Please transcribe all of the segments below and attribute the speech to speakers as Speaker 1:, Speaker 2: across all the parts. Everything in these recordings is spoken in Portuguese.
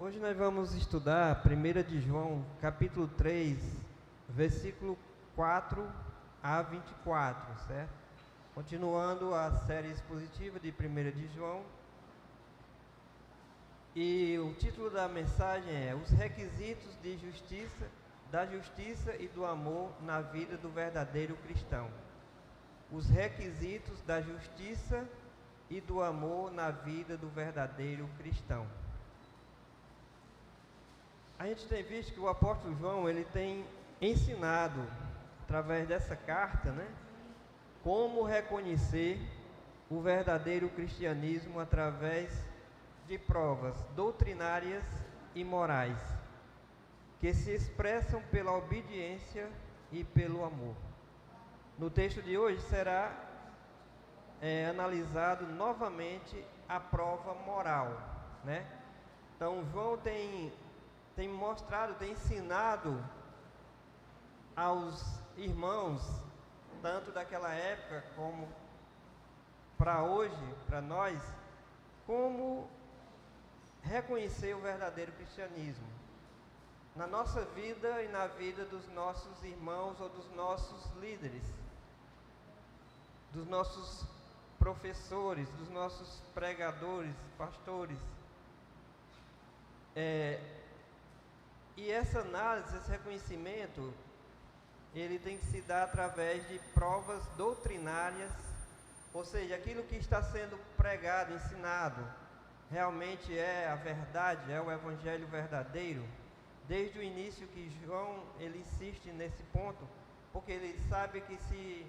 Speaker 1: Hoje nós vamos estudar 1 de João, capítulo 3, versículo 4 a 24, certo? Continuando a série expositiva de 1 de João. E o título da mensagem é Os requisitos de justiça, da justiça e do amor na vida do verdadeiro cristão. Os requisitos da justiça e do amor na vida do verdadeiro cristão. A gente tem visto que o apóstolo João, ele tem ensinado, através dessa carta, como reconhecer o verdadeiro cristianismo através de provas doutrinárias e morais, que se expressam pela obediência e pelo amor. No texto de hoje será analisado novamente a prova moral, Então, João tem mostrado, tem ensinado aos irmãos, tanto daquela época como para hoje, para nós, como reconhecer o verdadeiro cristianismo na nossa vida e na vida dos nossos irmãos ou dos nossos líderes, dos nossos professores, dos nossos pregadores, pastores. E essa análise, esse reconhecimento, ele tem que se dar através de provas doutrinárias, ou seja, aquilo que está sendo pregado, ensinado, realmente é a verdade, é o evangelho verdadeiro. Desde o início que João, ele insiste nesse ponto, porque ele sabe que se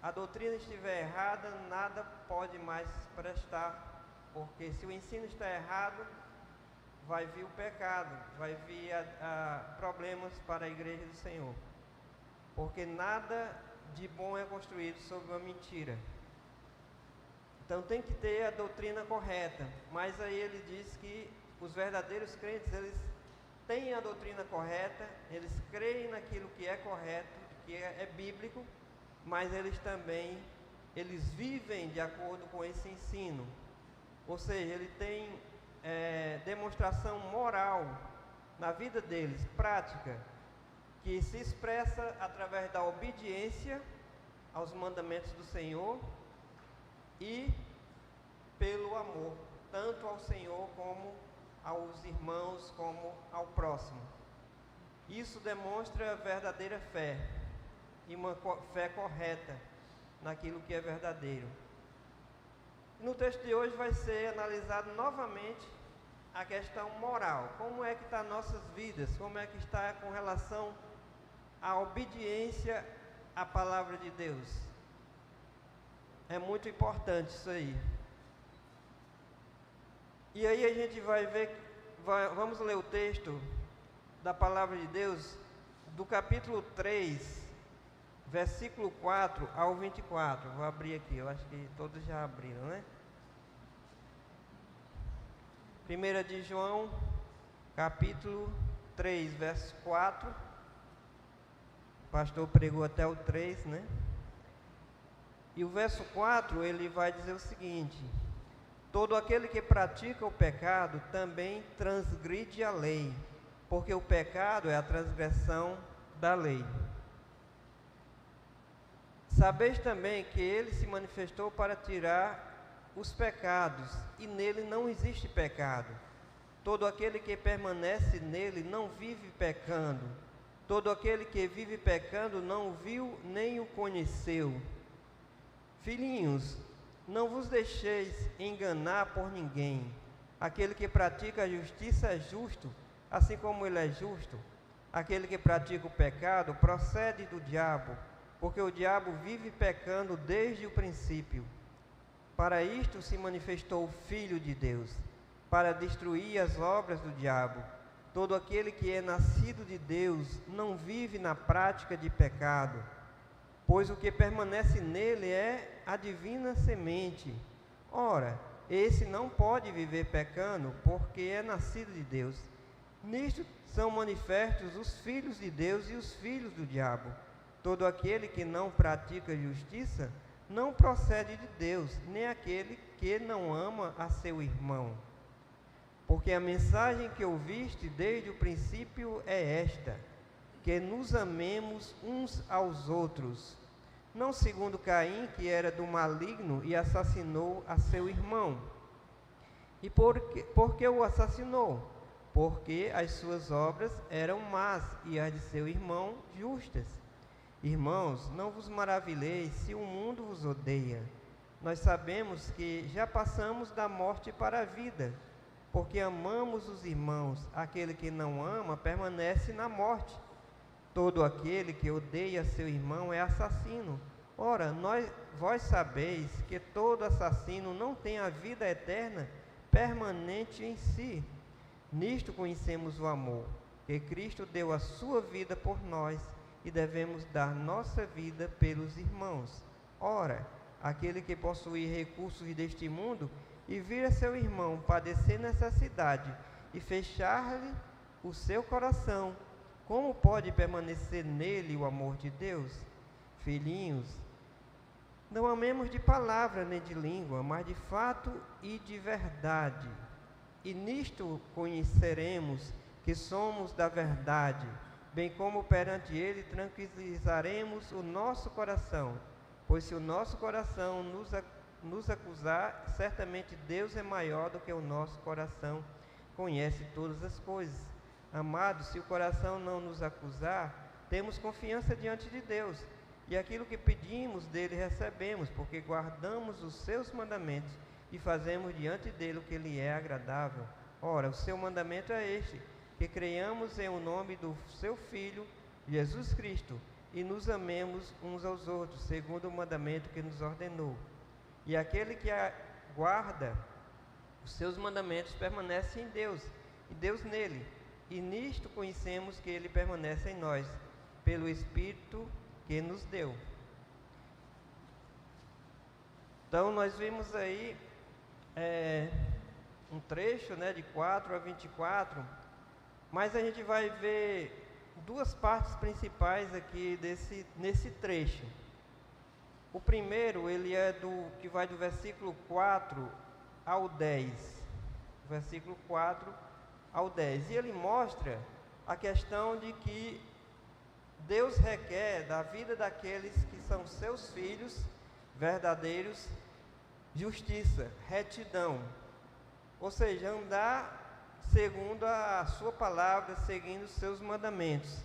Speaker 1: a doutrina estiver errada, nada pode mais prestar, porque se o ensino está errado, vai vir o pecado, vai vir problemas para a igreja do Senhor, porque nada de bom é construído sobre uma mentira. Então tem que ter a doutrina correta, mas aí ele diz que os verdadeiros crentes, eles têm a doutrina correta, eles creem naquilo que é correto, que é bíblico, mas eles vivem de acordo com esse ensino, ou seja, ele tem demonstração moral na vida deles, prática, que se expressa através da obediência aos mandamentos do Senhor e pelo amor, tanto ao Senhor como aos irmãos, como ao próximo. Isso demonstra a verdadeira fé e uma fé correta naquilo que é verdadeiro. No texto de hoje vai ser analisado novamente a questão moral. Como é que está nossas vidas? Como é que está com relação à obediência à palavra de Deus? É muito importante isso aí. E aí a gente vai ver, vamos ler o texto da palavra de Deus, do capítulo 3, versículo 4 ao 24. Vou abrir aqui, eu acho que todos já abriram, 1 de João, capítulo 3, verso 4. O pastor pregou até o 3, E o verso 4, ele vai dizer o seguinte: todo aquele que pratica o pecado também transgride a lei, porque o pecado é a transgressão da lei. Sabeis também que ele se manifestou para tirar os pecados, e nele não existe pecado. Todo aquele que permanece nele não vive pecando. Todo aquele que vive pecando não o viu nem o conheceu. Filhinhos, não vos deixeis enganar por ninguém. Aquele que pratica a justiça é justo, assim como ele é justo. Aquele que pratica o pecado procede do diabo, porque o diabo vive pecando desde o princípio. Para isto se manifestou o Filho de Deus, para destruir as obras do diabo. Todo aquele que é nascido de Deus não vive na prática de pecado, pois o que permanece nele é a divina semente. Ora, esse não pode viver pecando, porque é nascido de Deus. Nisto são manifestos os filhos de Deus e os filhos do diabo. Todo aquele que não pratica justiça não procede de Deus, nem aquele que não ama a seu irmão. Porque a mensagem que ouviste desde o princípio é esta: que nos amemos uns aos outros, não segundo Caim, que era do maligno e assassinou a seu irmão. E por que o assassinou? Porque as suas obras eram más e as de seu irmão justas. Irmãos, não vos maravilheis se o mundo vos odeia. Nós sabemos que já passamos da morte para a vida, porque amamos os irmãos. Aquele que não ama permanece na morte. Todo aquele que odeia seu irmão é assassino. Ora, vós sabeis que todo assassino não tem a vida eterna permanente em si. Nisto conhecemos o amor, que Cristo deu a sua vida por nós, e devemos dar nossa vida pelos irmãos. Ora, aquele que possui recursos deste mundo e vir a seu irmão padecer necessidade e fechar-lhe o seu coração, como pode permanecer nele o amor de Deus? Filhinhos, não amemos de palavra nem de língua, mas de fato e de verdade. E nisto conheceremos que somos da verdade, bem como perante ele tranquilizaremos o nosso coração. Pois se o nosso coração nos acusar, certamente Deus é maior do que o nosso coração, conhece todas as coisas. Amados, se o coração não nos acusar, temos confiança diante de Deus, e aquilo que pedimos dele recebemos, porque guardamos os seus mandamentos e fazemos diante dele o que lhe é agradável. Ora, o seu mandamento é este: que creiamos em o nome do seu Filho, Jesus Cristo, e nos amemos uns aos outros, segundo o mandamento que nos ordenou. E aquele que guarda os seus mandamentos permanece em Deus, e Deus nele. E nisto conhecemos que ele permanece em nós, pelo Espírito que nos deu. Então nós vimos aí um trecho, de 4 a 24, mas a gente vai ver duas partes principais aqui nesse trecho. O primeiro, ele é que vai do versículo 4 ao 10. Versículo 4 ao 10. E ele mostra a questão de que Deus requer da vida daqueles que são seus filhos verdadeiros justiça, retidão. Ou seja, andar segundo a sua palavra, seguindo os seus mandamentos.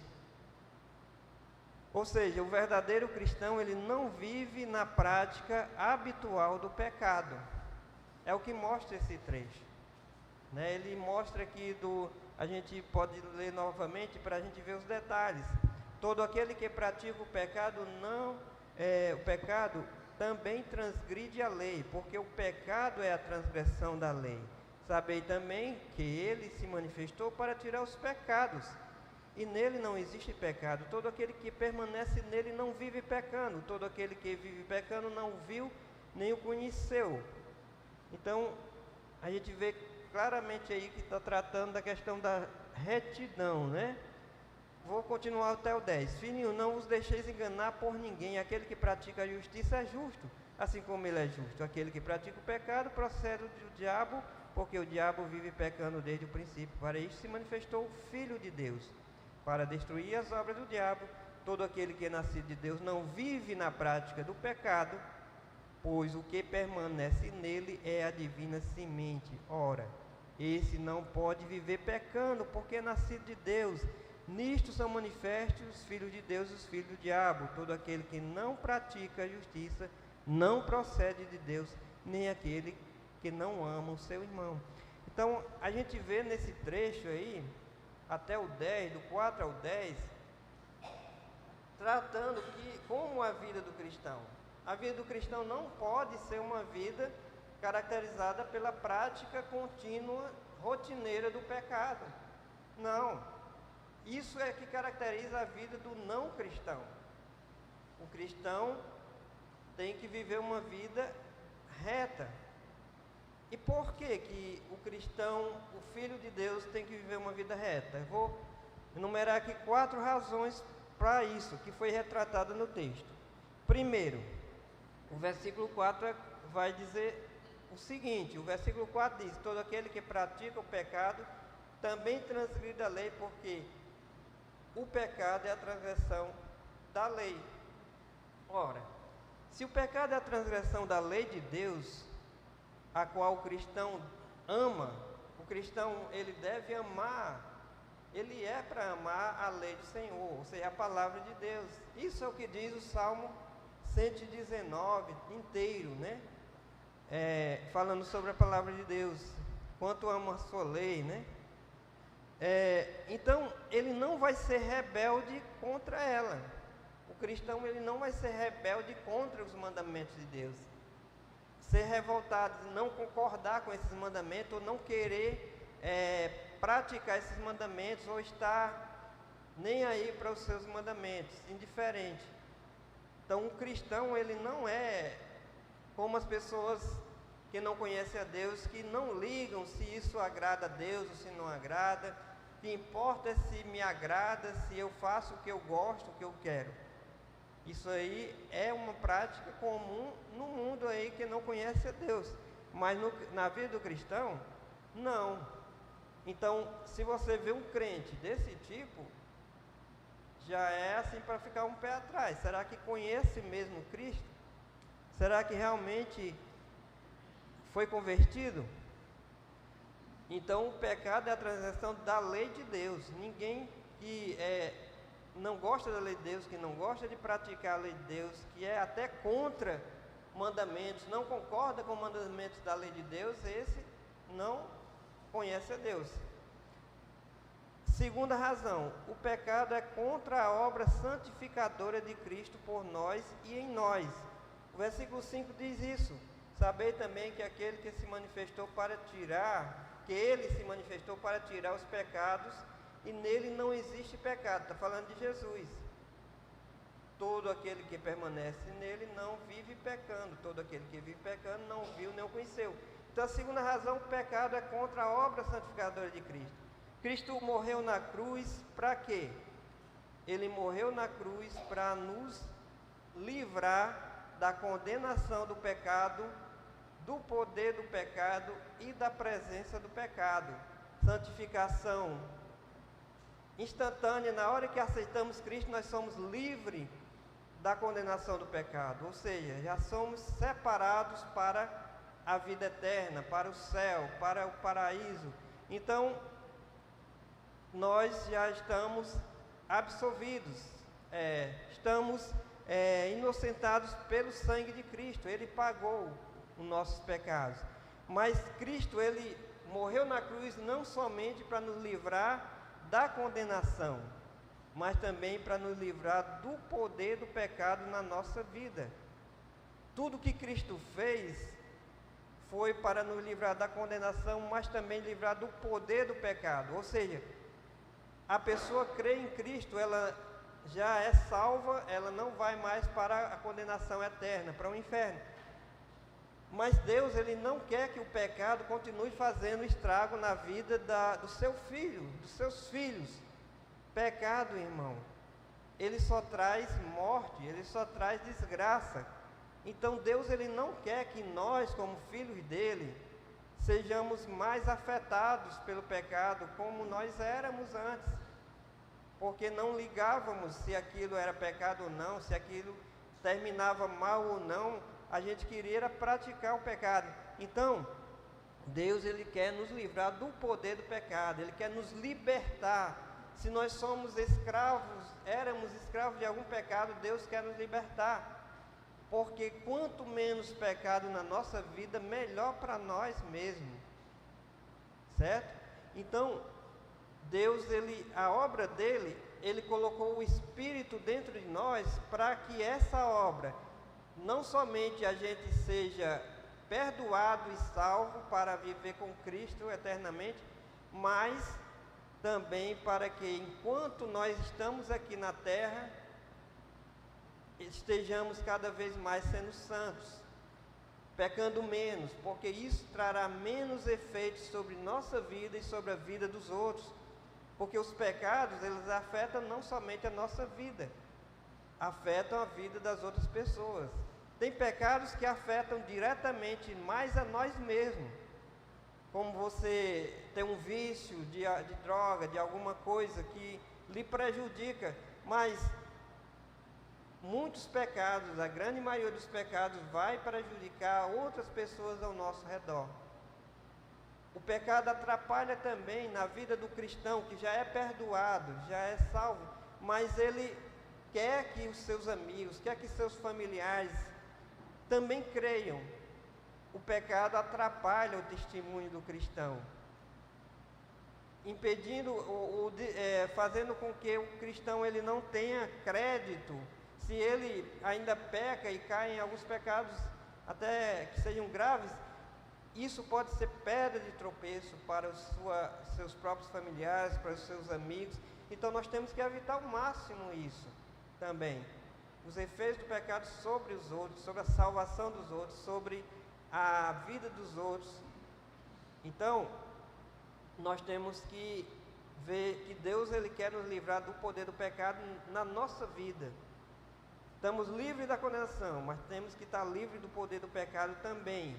Speaker 1: Ou seja, o verdadeiro cristão, ele não vive na prática habitual do pecado. É o que mostra esse trecho. Ele mostra aqui a gente pode ler novamente para a gente ver os detalhes. Todo aquele que pratica o pecado o pecado também transgride a lei, porque o pecado é a transgressão da lei. Sabei também que ele se manifestou para tirar os pecados, e nele não existe pecado. Todo aquele que permanece nele não vive pecando. Todo aquele que vive pecando não viu nem o conheceu. Então, a gente vê claramente aí que está tratando da questão da retidão, Vou continuar até o 10. Filhinho, não os deixeis enganar por ninguém. Aquele que pratica a justiça é justo, assim como ele é justo. Aquele que pratica o pecado procede do diabo, porque o diabo vive pecando desde o princípio. Para isto se manifestou o Filho de Deus, para destruir as obras do diabo. Todo aquele que é nascido de Deus não vive na prática do pecado, pois o que permanece nele é a divina semente. Ora, esse não pode viver pecando, porque é nascido de Deus. Nisto são manifestos os filhos de Deus e os filhos do diabo. Todo aquele que não pratica a justiça não procede de Deus, nem aquele que não ama o seu irmão. Então, a gente vê nesse trecho aí, até o 10, do 4 ao 10, tratando como a vida do cristão. A vida do cristão não pode ser uma vida caracterizada pela prática contínua, rotineira do pecado. Não. Isso é que caracteriza a vida do não cristão. O cristão tem que viver uma vida reta. E por que o cristão, o Filho de Deus, tem que viver uma vida reta? Eu vou enumerar aqui 4 razões para isso, que foi retratada no texto. Primeiro, o versículo 4 vai dizer o seguinte, o versículo 4 diz: todo aquele que pratica o pecado também transgride a lei, porque o pecado é a transgressão da lei. Ora, se o pecado é a transgressão da lei de Deus, a qual o cristão ama, o cristão ele deve amar, ele é para amar a lei do Senhor, ou seja, a palavra de Deus. Isso é o que diz o Salmo 119 inteiro, né? Falando sobre a palavra de Deus, quanto amo a sua lei, né? Então, ele não vai ser rebelde contra ela. O cristão, ele não vai ser rebelde contra os mandamentos de Deus. Ser revoltado, não concordar com esses mandamentos, ou não querer praticar esses mandamentos, ou estar nem aí para os seus mandamentos, indiferente. Então, o cristão, ele não é como as pessoas que não conhecem a Deus, que não ligam se isso agrada a Deus ou se não agrada. O que importa é se me agrada, se eu faço o que eu gosto, o que eu quero. Isso aí é uma prática comum no mundo aí que não conhece a Deus. Mas na vida do cristão, não. Então, se você vê um crente desse tipo, já é assim para ficar um pé atrás. Será que conhece mesmo Cristo? Será que realmente foi convertido? Então, o pecado é a transgressão da lei de Deus. Ninguém que não gosta da lei de Deus, que não gosta de praticar a lei de Deus, que é até contra mandamentos, não concorda com mandamentos da lei de Deus, esse não conhece a Deus. Segunda razão, o pecado é contra a obra santificadora de Cristo por nós e em nós. O versículo 5 diz isso: sabei também que aquele que se manifestou para tirar, que ele se manifestou para tirar os pecados, e nele não existe pecado. Está falando de Jesus. Todo aquele que permanece nele não vive pecando. Todo aquele que vive pecando não viu nem o conheceu. Então, a segunda razão, o pecado é contra a obra santificadora de Cristo. Cristo morreu na cruz para quê? Ele morreu na cruz para nos livrar da condenação do pecado, do poder do pecado e da presença do pecado. Santificação instantânea. Na hora que aceitamos Cristo, nós somos livres da condenação do pecado, ou seja, já somos separados para a vida eterna, para o céu, para o paraíso. Então, nós já estamos absolvidos, estamos inocentados pelo sangue de Cristo. Ele pagou os nossos pecados. Mas Cristo, ele morreu na cruz não somente para nos livrar da condenação, mas também para nos livrar do poder do pecado na nossa vida. Tudo que Cristo fez foi para nos livrar da condenação, mas também livrar do poder do pecado. Ou seja, a pessoa crê em Cristo, ela já é salva, ela não vai mais para a condenação eterna, para o inferno. Mas Deus, ele não quer que o pecado continue fazendo estrago na vida do seu filho, dos seus filhos. Pecado, irmão, ele só traz morte, ele só traz desgraça. Então Deus, ele não quer que nós, como filhos dele, sejamos mais afetados pelo pecado como nós éramos antes, porque não ligávamos se aquilo era pecado ou não, se aquilo terminava mal ou não. A gente queria praticar o pecado. Então, Deus, ele quer nos livrar do poder do pecado, ele quer nos libertar. Se nós somos escravos, éramos escravos de algum pecado, Deus quer nos libertar. Porque quanto menos pecado na nossa vida, melhor para nós mesmos. Certo? Então, Deus, a obra dele, ele colocou o Espírito dentro de nós para que essa obra, não somente a gente seja perdoado e salvo para viver com Cristo eternamente, mas também para que, enquanto nós estamos aqui na terra, estejamos cada vez mais sendo santos, pecando menos, porque isso trará menos efeitos sobre nossa vida e sobre a vida dos outros, porque os pecados, eles afetam não somente a nossa vida, afetam a vida das outras pessoas. Tem pecados que afetam diretamente mais a nós mesmos, como você tem um vício de droga, de alguma coisa que lhe prejudica, mas muitos pecados, a grande maioria dos pecados vai prejudicar outras pessoas ao nosso redor. O pecado atrapalha também na vida do cristão, que já é perdoado, já é salvo, mas ele quer que os seus amigos, quer que seus familiares também creiam. O pecado atrapalha o testemunho do cristão, impedindo, fazendo com que o cristão ele não tenha crédito. Se ele ainda peca e cai em alguns pecados, até que sejam graves, isso pode ser pedra de tropeço para seus próprios familiares, para os seus amigos. Então nós temos que evitar ao máximo isso também. Os efeitos do pecado sobre os outros, sobre a salvação dos outros, sobre a vida dos outros. Então, nós temos que ver que Deus ele quer nos livrar do poder do pecado na nossa vida. Estamos livres da condenação, mas temos que estar livres do poder do pecado também.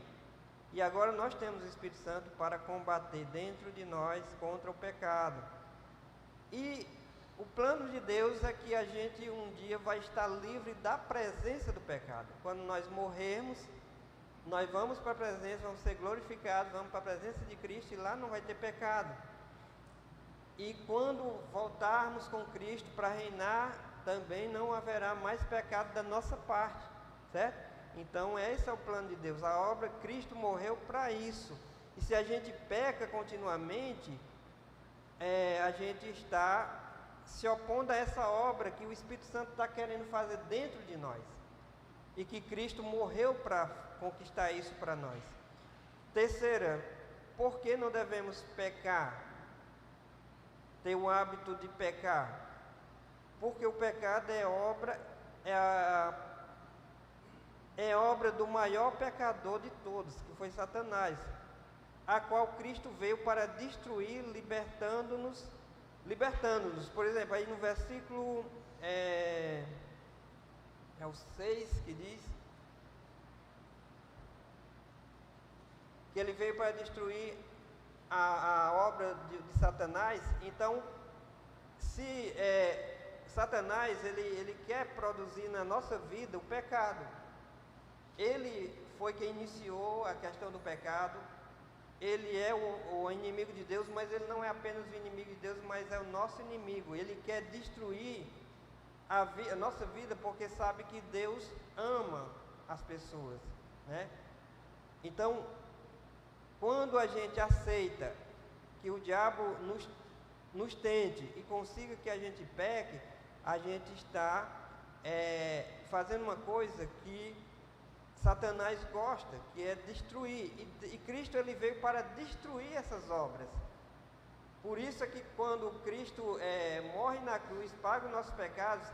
Speaker 1: E agora nós temos o Espírito Santo para combater dentro de nós contra o pecado. E o plano de Deus é que a gente um dia vai estar livre da presença do pecado. Quando nós morrermos, nós vamos para a presença, vamos ser glorificados, vamos para a presença de Cristo e lá não vai ter pecado. E quando voltarmos com Cristo para reinar, também não haverá mais pecado da nossa parte, certo? Então esse é o plano de Deus, a obra, Cristo morreu para isso. E se a gente peca continuamente, a gente está se opondo a essa obra que o Espírito Santo está querendo fazer dentro de nós. E que Cristo morreu para conquistar isso para nós. Terceira, por que não devemos pecar? Ter o hábito de pecar? Porque o pecado é obra do maior pecador de todos, que foi Satanás, a qual Cristo veio para destruir, libertando-nos. Por exemplo, aí no versículo é o 6 que diz que ele veio para destruir a obra de Satanás. Então, se Satanás ele quer produzir na nossa vida o pecado, ele foi quem iniciou a questão do pecado. Ele é o inimigo de Deus, mas ele não é apenas o inimigo de Deus, mas é o nosso inimigo. Ele quer destruir a nossa vida porque sabe que Deus ama as pessoas, né? Então, quando a gente aceita que o diabo nos tente e consiga que a gente peque, a gente está fazendo uma coisa que Satanás gosta, que é destruir, e Cristo ele veio para destruir essas obras. Por isso é que quando Cristo morre na cruz, paga os nossos pecados,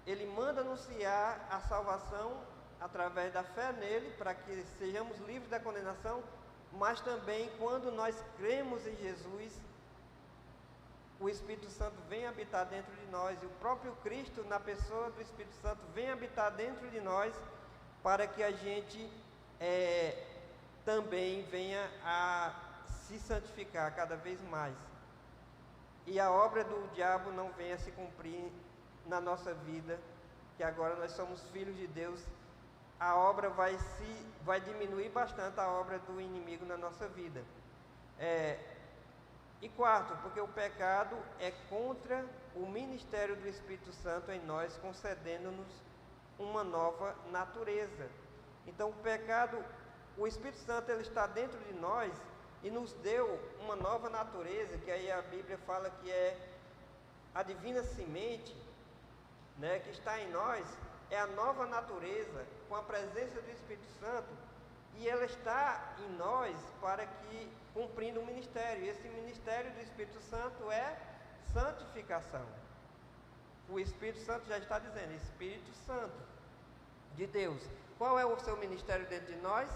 Speaker 1: ele manda anunciar a salvação através da fé nele, para que sejamos livres da condenação, mas também quando nós cremos em Jesus, o Espírito Santo vem habitar dentro de nós, e o próprio Cristo, na pessoa do Espírito Santo, vem habitar dentro de nós, para que a gente também venha a se santificar cada vez mais. E a obra do diabo não venha se cumprir na nossa vida, que agora nós somos filhos de Deus. A obra vai diminuir bastante, a obra do inimigo na nossa vida. E quarto, porque o pecado é contra o ministério do Espírito Santo em nós, concedendo-nos uma nova natureza. Então o Espírito Santo ele está dentro de nós e nos deu uma nova natureza, que aí a Bíblia fala que é a divina semente, né, que está em nós, é a nova natureza com a presença do Espírito Santo, e ela está em nós para que, cumprindo o ministério, e esse ministério do Espírito Santo é santificação. O Espírito Santo já está dizendo, Espírito Santo de Deus. Qual é o seu ministério dentro de nós?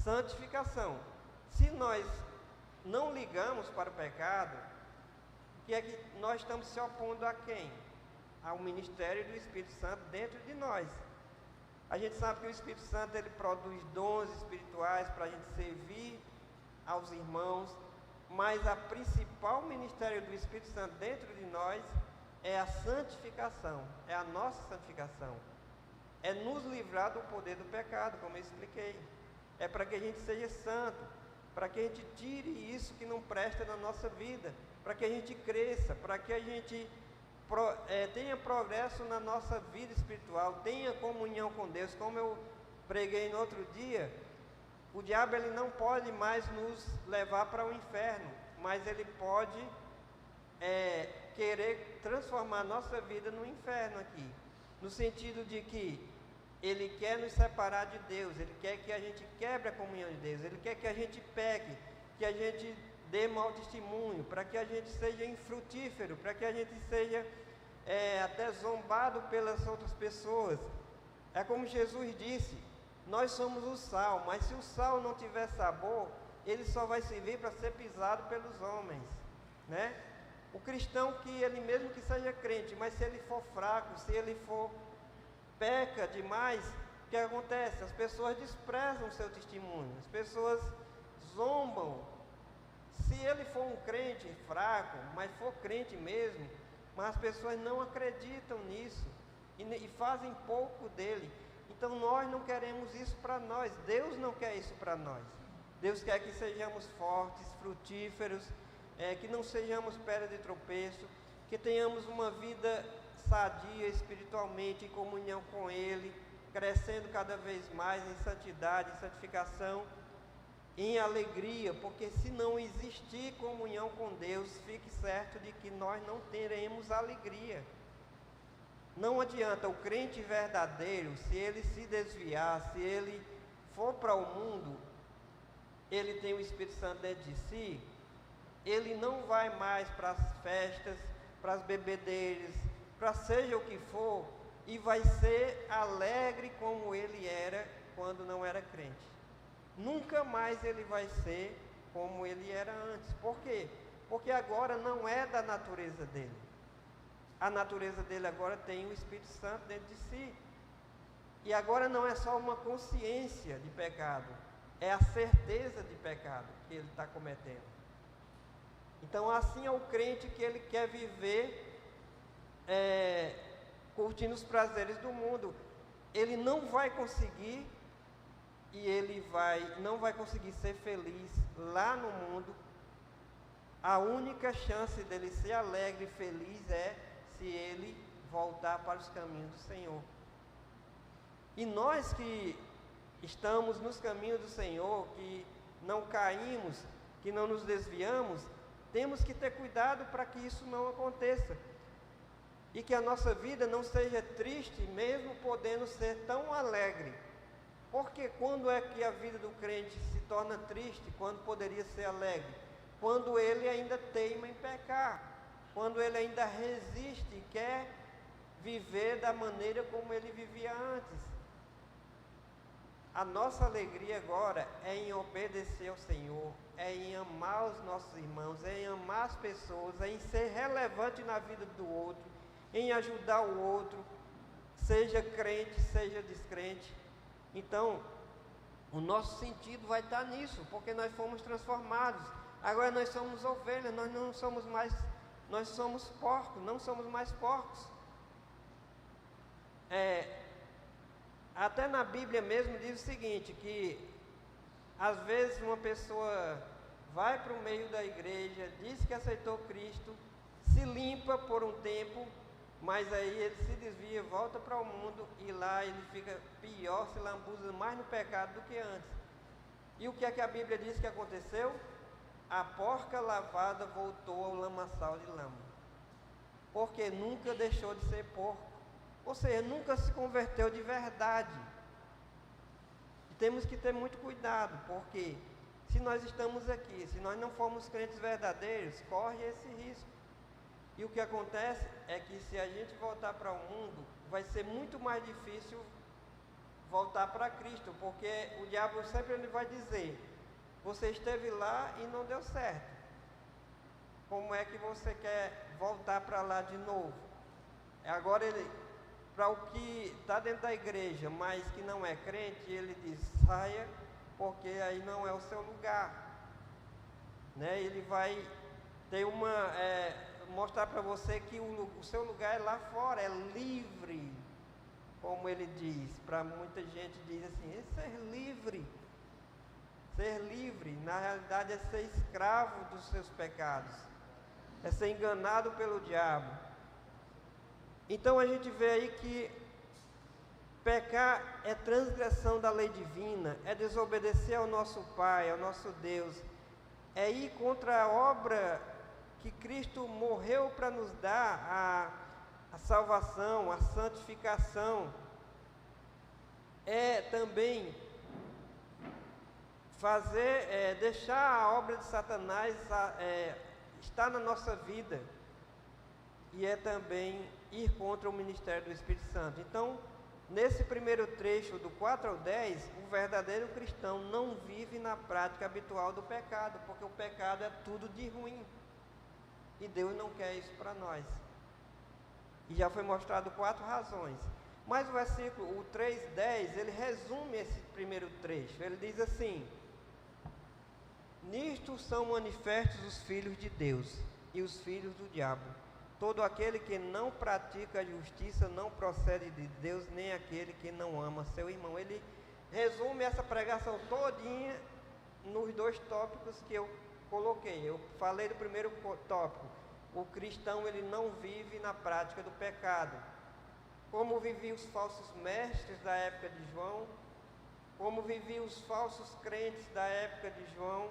Speaker 1: Santificação. Se nós não ligamos para o pecado, que é que nós estamos se opondo a quem? Ao ministério do Espírito Santo dentro de nós. A gente sabe que o Espírito Santo ele produz dons espirituais para a gente servir aos irmãos, mas a principal ministério do Espírito Santo dentro de nós é a santificação, é a nossa santificação. É nos livrar do poder do pecado, como eu expliquei. É para que a gente seja santo, para que a gente tire isso que não presta na nossa vida, para que a gente cresça, para que a gente tenha progresso na nossa vida espiritual, tenha comunhão com Deus. Como eu preguei no outro dia, o diabo ele não pode mais nos levar para o inferno, mas ele pode querer transformar a nossa vida no inferno aqui, no sentido de que ele quer nos separar de Deus, ele quer que a gente quebre a comunhão de Deus, ele quer que a gente peque, que a gente dê mau testemunho, para que a gente seja infrutífero, para que a gente seja até zombado pelas outras pessoas. É como Jesus disse, nós somos o sal, mas se o sal não tiver sabor, ele só vai servir para ser pisado pelos homens, né? O cristão que ele mesmo que seja crente, mas se ele for fraco, se ele for peca demais, o que acontece? As pessoas desprezam o seu testemunho, as pessoas zombam. Se ele for um crente fraco, mas for crente mesmo, mas as pessoas não acreditam nisso e fazem pouco dele. Então nós não queremos isso para nós, Deus não quer isso para nós. Deus quer que sejamos fortes, frutíferos, que não sejamos pedra de tropeço, que tenhamos uma vida sadia espiritualmente, em comunhão com Ele, crescendo cada vez mais em santidade, em santificação, em alegria, porque se não existir comunhão com Deus, fique certo de que nós não teremos alegria. Não adianta o crente verdadeiro, se ele se desviar, se ele for para o mundo, ele tem o Espírito Santo dentro de si, ele não vai mais para as festas, para as bebedeiras, para seja o que for, e vai ser alegre como ele era quando não era crente. Nunca mais ele vai ser como ele era antes. Por quê? Porque agora não é da natureza dele. A natureza dele agora tem o Espírito Santo dentro de si. E agora não é só uma consciência de pecado, é a certeza de pecado que ele está cometendo. Então assim é o crente que ele quer viver curtindo os prazeres do mundo. Ele não vai conseguir, e ele não vai conseguir ser feliz lá no mundo. A única chance dele ser alegre e feliz é se ele voltar para os caminhos do Senhor. E nós que estamos nos caminhos do Senhor, que não caímos, que não nos desviamos, temos que ter cuidado para que isso não aconteça. E que a nossa vida não seja triste, mesmo podendo ser tão alegre. Porque quando é que a vida do crente se torna triste, quando poderia ser alegre? Quando ele ainda teima em pecar, quando ele ainda resiste e quer viver da maneira como ele vivia antes. A nossa alegria agora é em obedecer ao Senhor, é em amar os nossos irmãos, é em amar as pessoas, é em ser relevante na vida do outro, em ajudar o outro, seja crente, seja descrente. Então, o nosso sentido vai estar nisso, porque nós fomos transformados. Agora nós somos ovelhas, nós não somos mais, nós somos porcos, não somos mais porcos. Até na Bíblia mesmo diz o seguinte, que às vezes uma pessoa vai para o meio da igreja, diz que aceitou Cristo, se limpa por um tempo, mas aí ele se desvia, volta para o mundo e lá ele fica pior, se lambuza mais no pecado do que antes. E o que é que a Bíblia diz que aconteceu? A porca lavada voltou ao lamaçal de lama, porque nunca deixou de ser porco, ou seja, nunca se converteu de verdade. E temos que ter muito cuidado, porque se nós estamos aqui, se nós não formos crentes verdadeiros, corre esse risco. E o que acontece é que se a gente voltar para o mundo, vai ser muito mais difícil voltar para Cristo, porque o diabo sempre ele vai dizer, você esteve lá e não deu certo, como é que você quer voltar para lá de novo? Agora ele para o que está dentro da igreja, mas que não é crente, ele diz, saia, porque aí não é o seu lugar. Né? Ele vai ter mostrar para você que o seu lugar é lá fora, é livre, como ele diz. Para muita gente diz assim, é ser livre. Ser livre, na realidade, é ser escravo dos seus pecados, é ser enganado pelo diabo. Então a gente vê aí que pecar é transgressão da lei divina, é desobedecer ao nosso Pai, ao nosso Deus, é ir contra a obra que Cristo morreu para nos dar, a salvação, a santificação. É também deixar a obra de Satanás estar na nossa vida, e é também ir contra o ministério do Espírito Santo. Então, nesse primeiro trecho, do 4 ao 10, o verdadeiro cristão não vive na prática habitual do pecado, porque o pecado é tudo de ruim, e Deus não quer isso para nós. E já foi mostrado 4 razões. Mas o versículo, o 3:10, ele resume esse primeiro trecho. Ele diz assim: nisto são manifestos os filhos de Deus e os filhos do diabo. Todo aquele que não pratica a justiça não procede de Deus, nem aquele que não ama seu irmão. Ele resume essa pregação todinha nos 2 tópicos que eu coloquei. Eu falei do primeiro tópico. O cristão, ele não vive na prática do pecado. Como viviam os falsos mestres da época de João, como viviam os falsos crentes da época de João,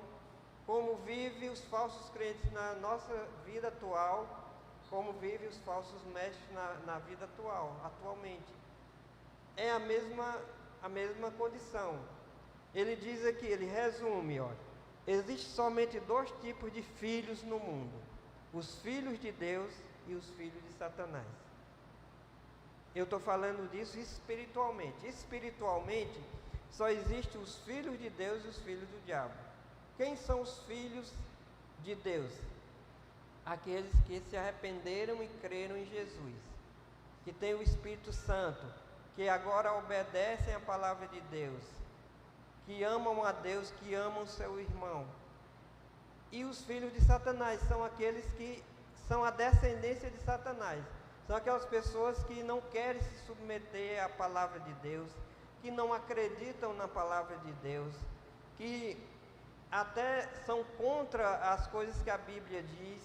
Speaker 1: como vivem os falsos crentes na nossa vida atual, como vivem os falsos mestres na vida atualmente. É a mesma condição. Ele diz aqui, ele resume, olha, existe somente 2 tipos de filhos no mundo: os filhos de Deus e os filhos de Satanás. Eu estou falando disso espiritualmente. Espiritualmente, só existem os filhos de Deus e os filhos do diabo. Quem são os filhos de Deus? Aqueles que se arrependeram e creram em Jesus, que têm o Espírito Santo, que agora obedecem a palavra de Deus, que amam a Deus, que amam seu irmão. E os filhos de Satanás são aqueles que são a descendência de Satanás. São aquelas pessoas que não querem se submeter à palavra de Deus, que não acreditam na palavra de Deus, que até são contra as coisas que a Bíblia diz,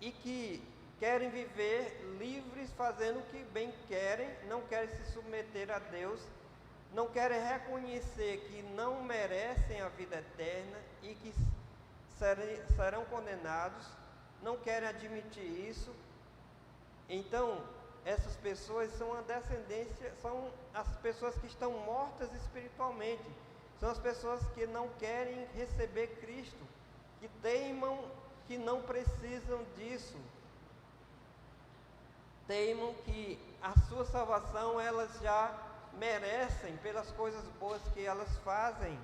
Speaker 1: e que querem viver livres, fazendo o que bem querem, não querem se submeter a Deus, não querem reconhecer que não merecem a vida eterna e que serão condenados, não querem admitir isso. Então, essas pessoas são a descendência, são as pessoas que estão mortas espiritualmente, são as pessoas que não querem receber Cristo, que teimam que não precisam disso, teimam que a sua salvação elas já merecem pelas coisas boas que elas fazem.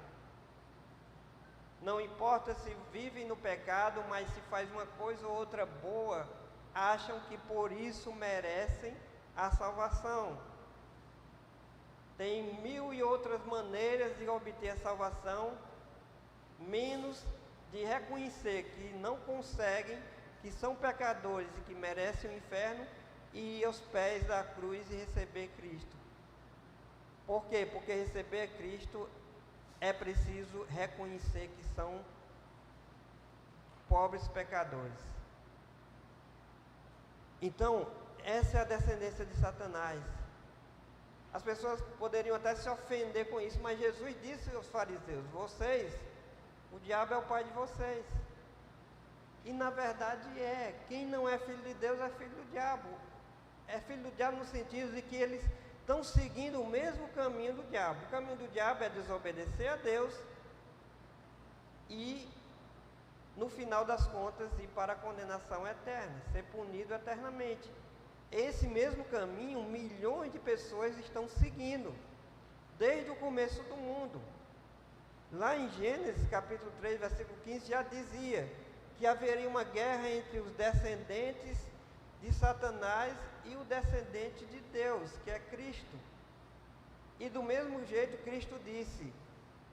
Speaker 1: Não importa se vivem no pecado, mas se faz uma coisa ou outra boa, acham que por isso merecem a salvação. Tem 1000 e outras maneiras de obter a salvação, menos de reconhecer que não conseguem, que são pecadores e que merecem o inferno, e ir aos pés da cruz e receber Cristo. Por quê? Porque receber Cristo é preciso reconhecer que são pobres pecadores. Então, essa é a descendência de Satanás. As pessoas poderiam até se ofender com isso, mas Jesus disse aos fariseus: o diabo é o pai de vocês. E na verdade quem não é filho de Deus é filho do diabo. É filho do diabo no sentido de que eles estão seguindo o mesmo caminho do diabo. O caminho do diabo é desobedecer a Deus e, no final das contas, ir para a condenação eterna, ser punido eternamente. Esse mesmo caminho, milhões de pessoas estão seguindo, desde o começo do mundo. Lá em Gênesis, capítulo 3, versículo 15, já dizia que haveria uma guerra entre os descendentes de Satanás e o descendente de Deus, que é Cristo. E do mesmo jeito Cristo disse: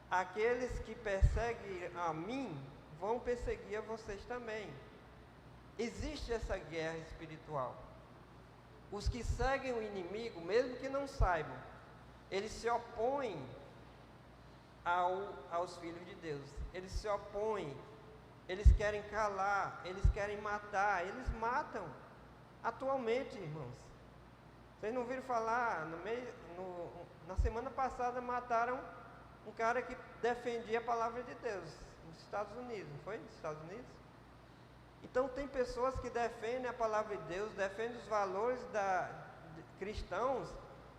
Speaker 1: aqueles que perseguem a mim vão perseguir a vocês também. Existe essa guerra espiritual. Os que seguem o inimigo, mesmo que não saibam, eles se opõem aos filhos de Deus. Eles se opõem, eles querem calar, eles querem matar, eles matam atualmente, irmãos. Vocês não viram falar, na semana passada mataram um cara que defendia a palavra de Deus nos Estados Unidos, não foi? Nos Estados Unidos? Então tem pessoas que defendem a palavra de Deus, defendem os valores cristãos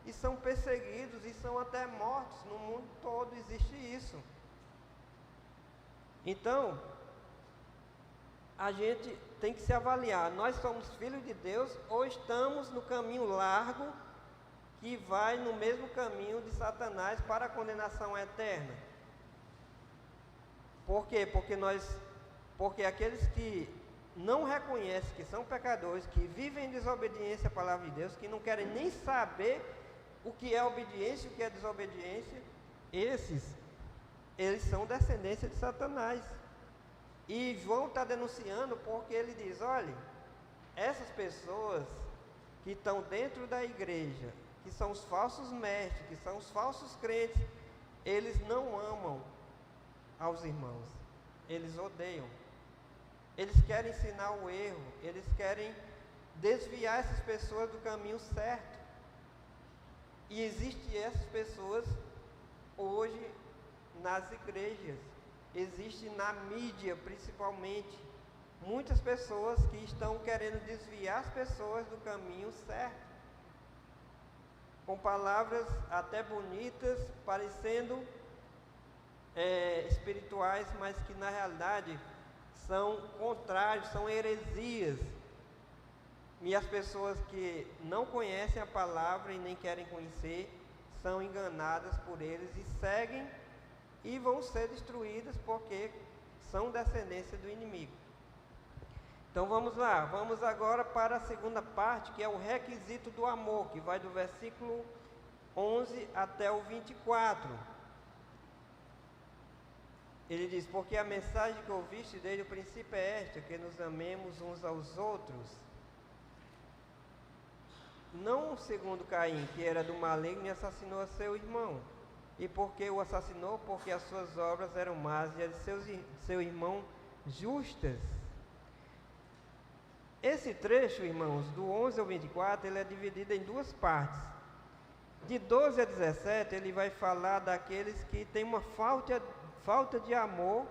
Speaker 1: e são perseguidos e são até mortos. No mundo todo existe isso. Então, a gente tem que se avaliar: nós somos filhos de Deus ou estamos no caminho largo que vai no mesmo caminho de Satanás para a condenação eterna? Por quê? Porque aqueles que não reconhecem que são pecadores, que vivem em desobediência à palavra de Deus, que não querem nem saber o que é obediência e o que é desobediência, eles são descendência de Satanás. E João está denunciando porque ele diz: olha, essas pessoas que estão dentro da igreja, que são os falsos mestres, que são os falsos crentes, eles não amam aos irmãos, eles odeiam, eles querem ensinar o erro, eles querem desviar essas pessoas do caminho certo. E existem essas pessoas hoje nas igrejas, existe na mídia principalmente, muitas pessoas que estão querendo desviar as pessoas do caminho certo, com palavras até bonitas, parecendo espirituais, mas que na realidade são contrários, são heresias. E as pessoas que não conhecem a palavra e nem querem conhecer, são enganadas por eles e seguem e vão ser destruídas porque são descendência do inimigo. Então vamos lá, vamos agora para a segunda parte, que é o requisito do amor, que vai do versículo 11 até o 24. Ele diz: porque a mensagem que ouviste desde o princípio é esta, que nos amemos uns aos outros, não segundo Caim, que era do maligno e assassinou a seu irmão. E porque o assassinou? Porque as suas obras eram más e as de seu irmão justas. Esse trecho, irmãos, do 11 ao 24, ele é dividido em duas partes. De 12 a 17, ele vai falar daqueles que têm uma falta de amor,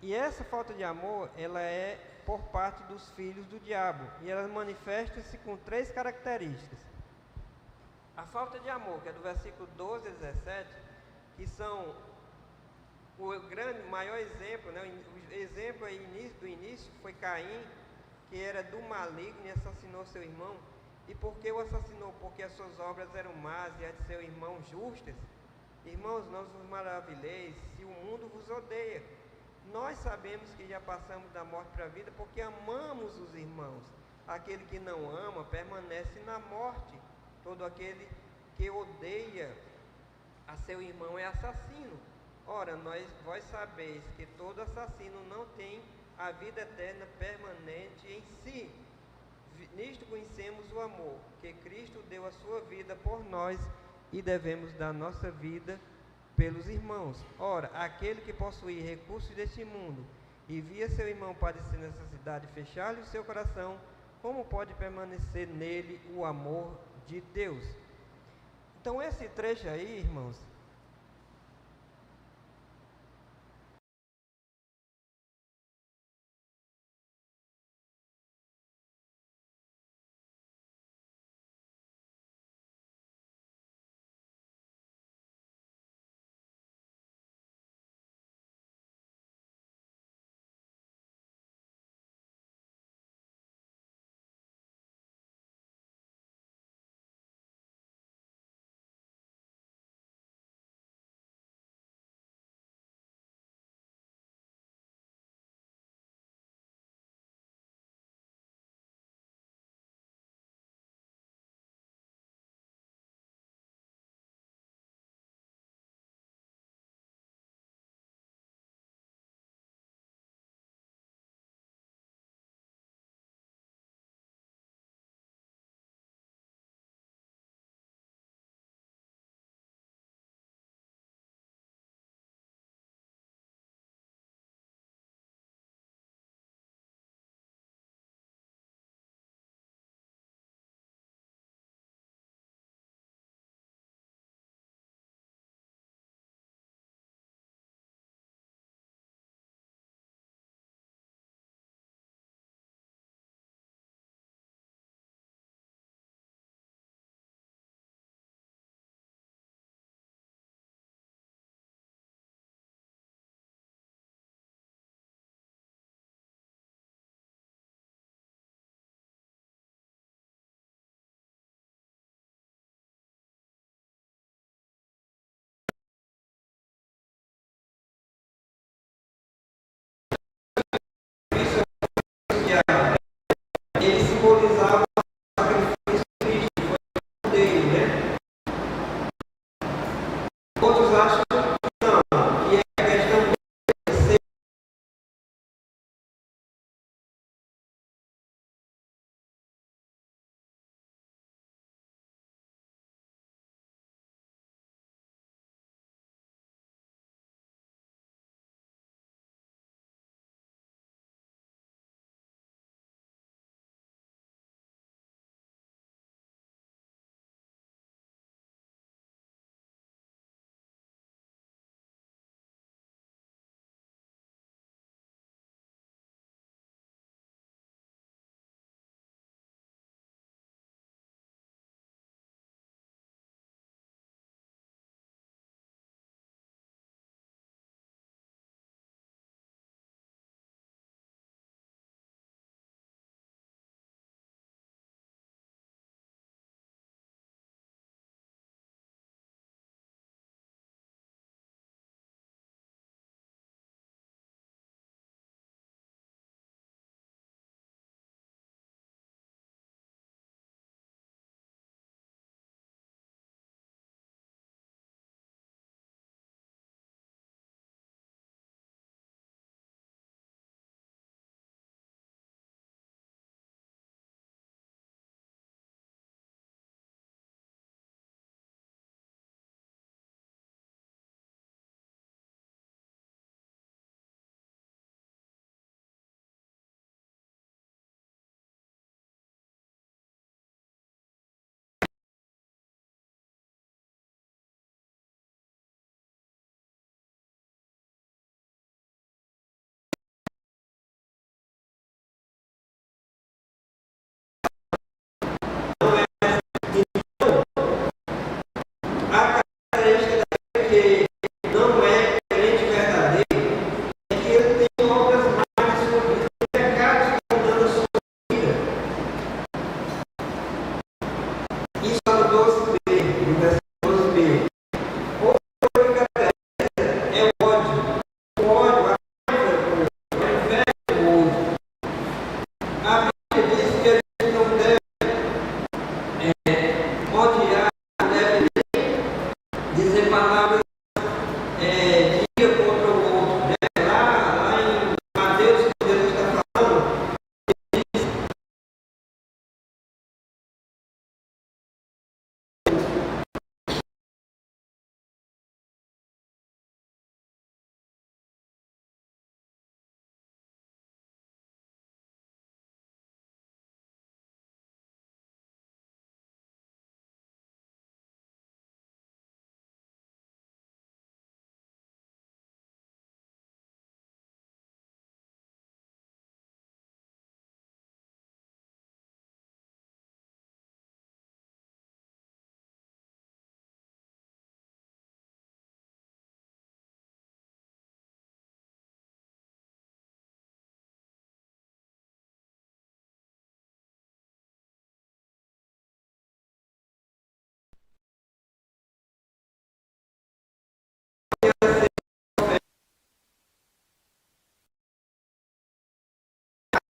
Speaker 1: e essa falta de amor, ela é por parte dos filhos do diabo, e ela manifesta-se com 3 características. A falta de amor, que é do versículo 12 a 17, que são o maior exemplo, né? O exemplo do início foi Caim, que era do maligno e assassinou seu irmão. E por que o assassinou? Porque as suas obras eram más e as de seu irmão justas. Irmãos, não vos maravilheis se o mundo vos odeia. Nós sabemos que já passamos da morte para a vida porque amamos os irmãos. Aquele que não ama permanece na morte. Todo aquele que odeia a seu irmão é assassino. Ora, vós sabeis que todo assassino não tem a vida eterna permanente em si. Nisto conhecemos o amor, que Cristo deu a sua vida por nós e devemos dar nossa vida pelos irmãos. Ora, aquele que possuir recursos deste mundo e via seu irmão padecer necessidade e fechar-lhe o seu coração, como pode permanecer nele o amor de Deus? Então esse trecho aí, irmãos,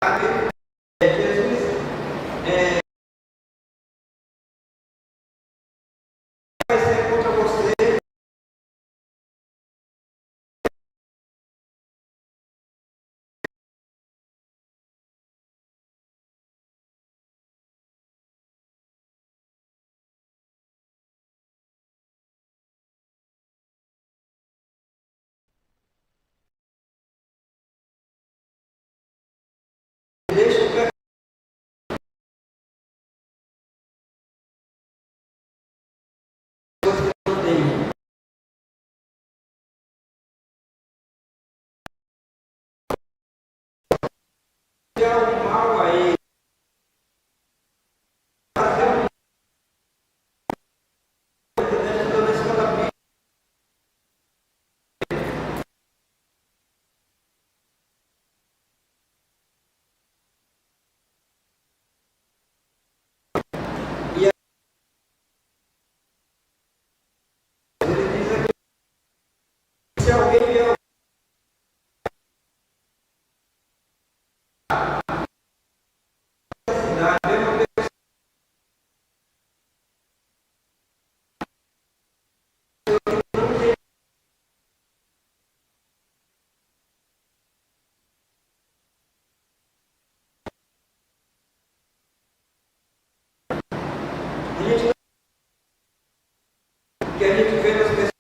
Speaker 1: Jesus vai ser contra você. Deixa o pecado dele. Já o mal a ele. Fazer toda a escola bíblica. E ele diz aqui, se alguém vier à cidade, mesmo a gente que a gente vê nas pessoas.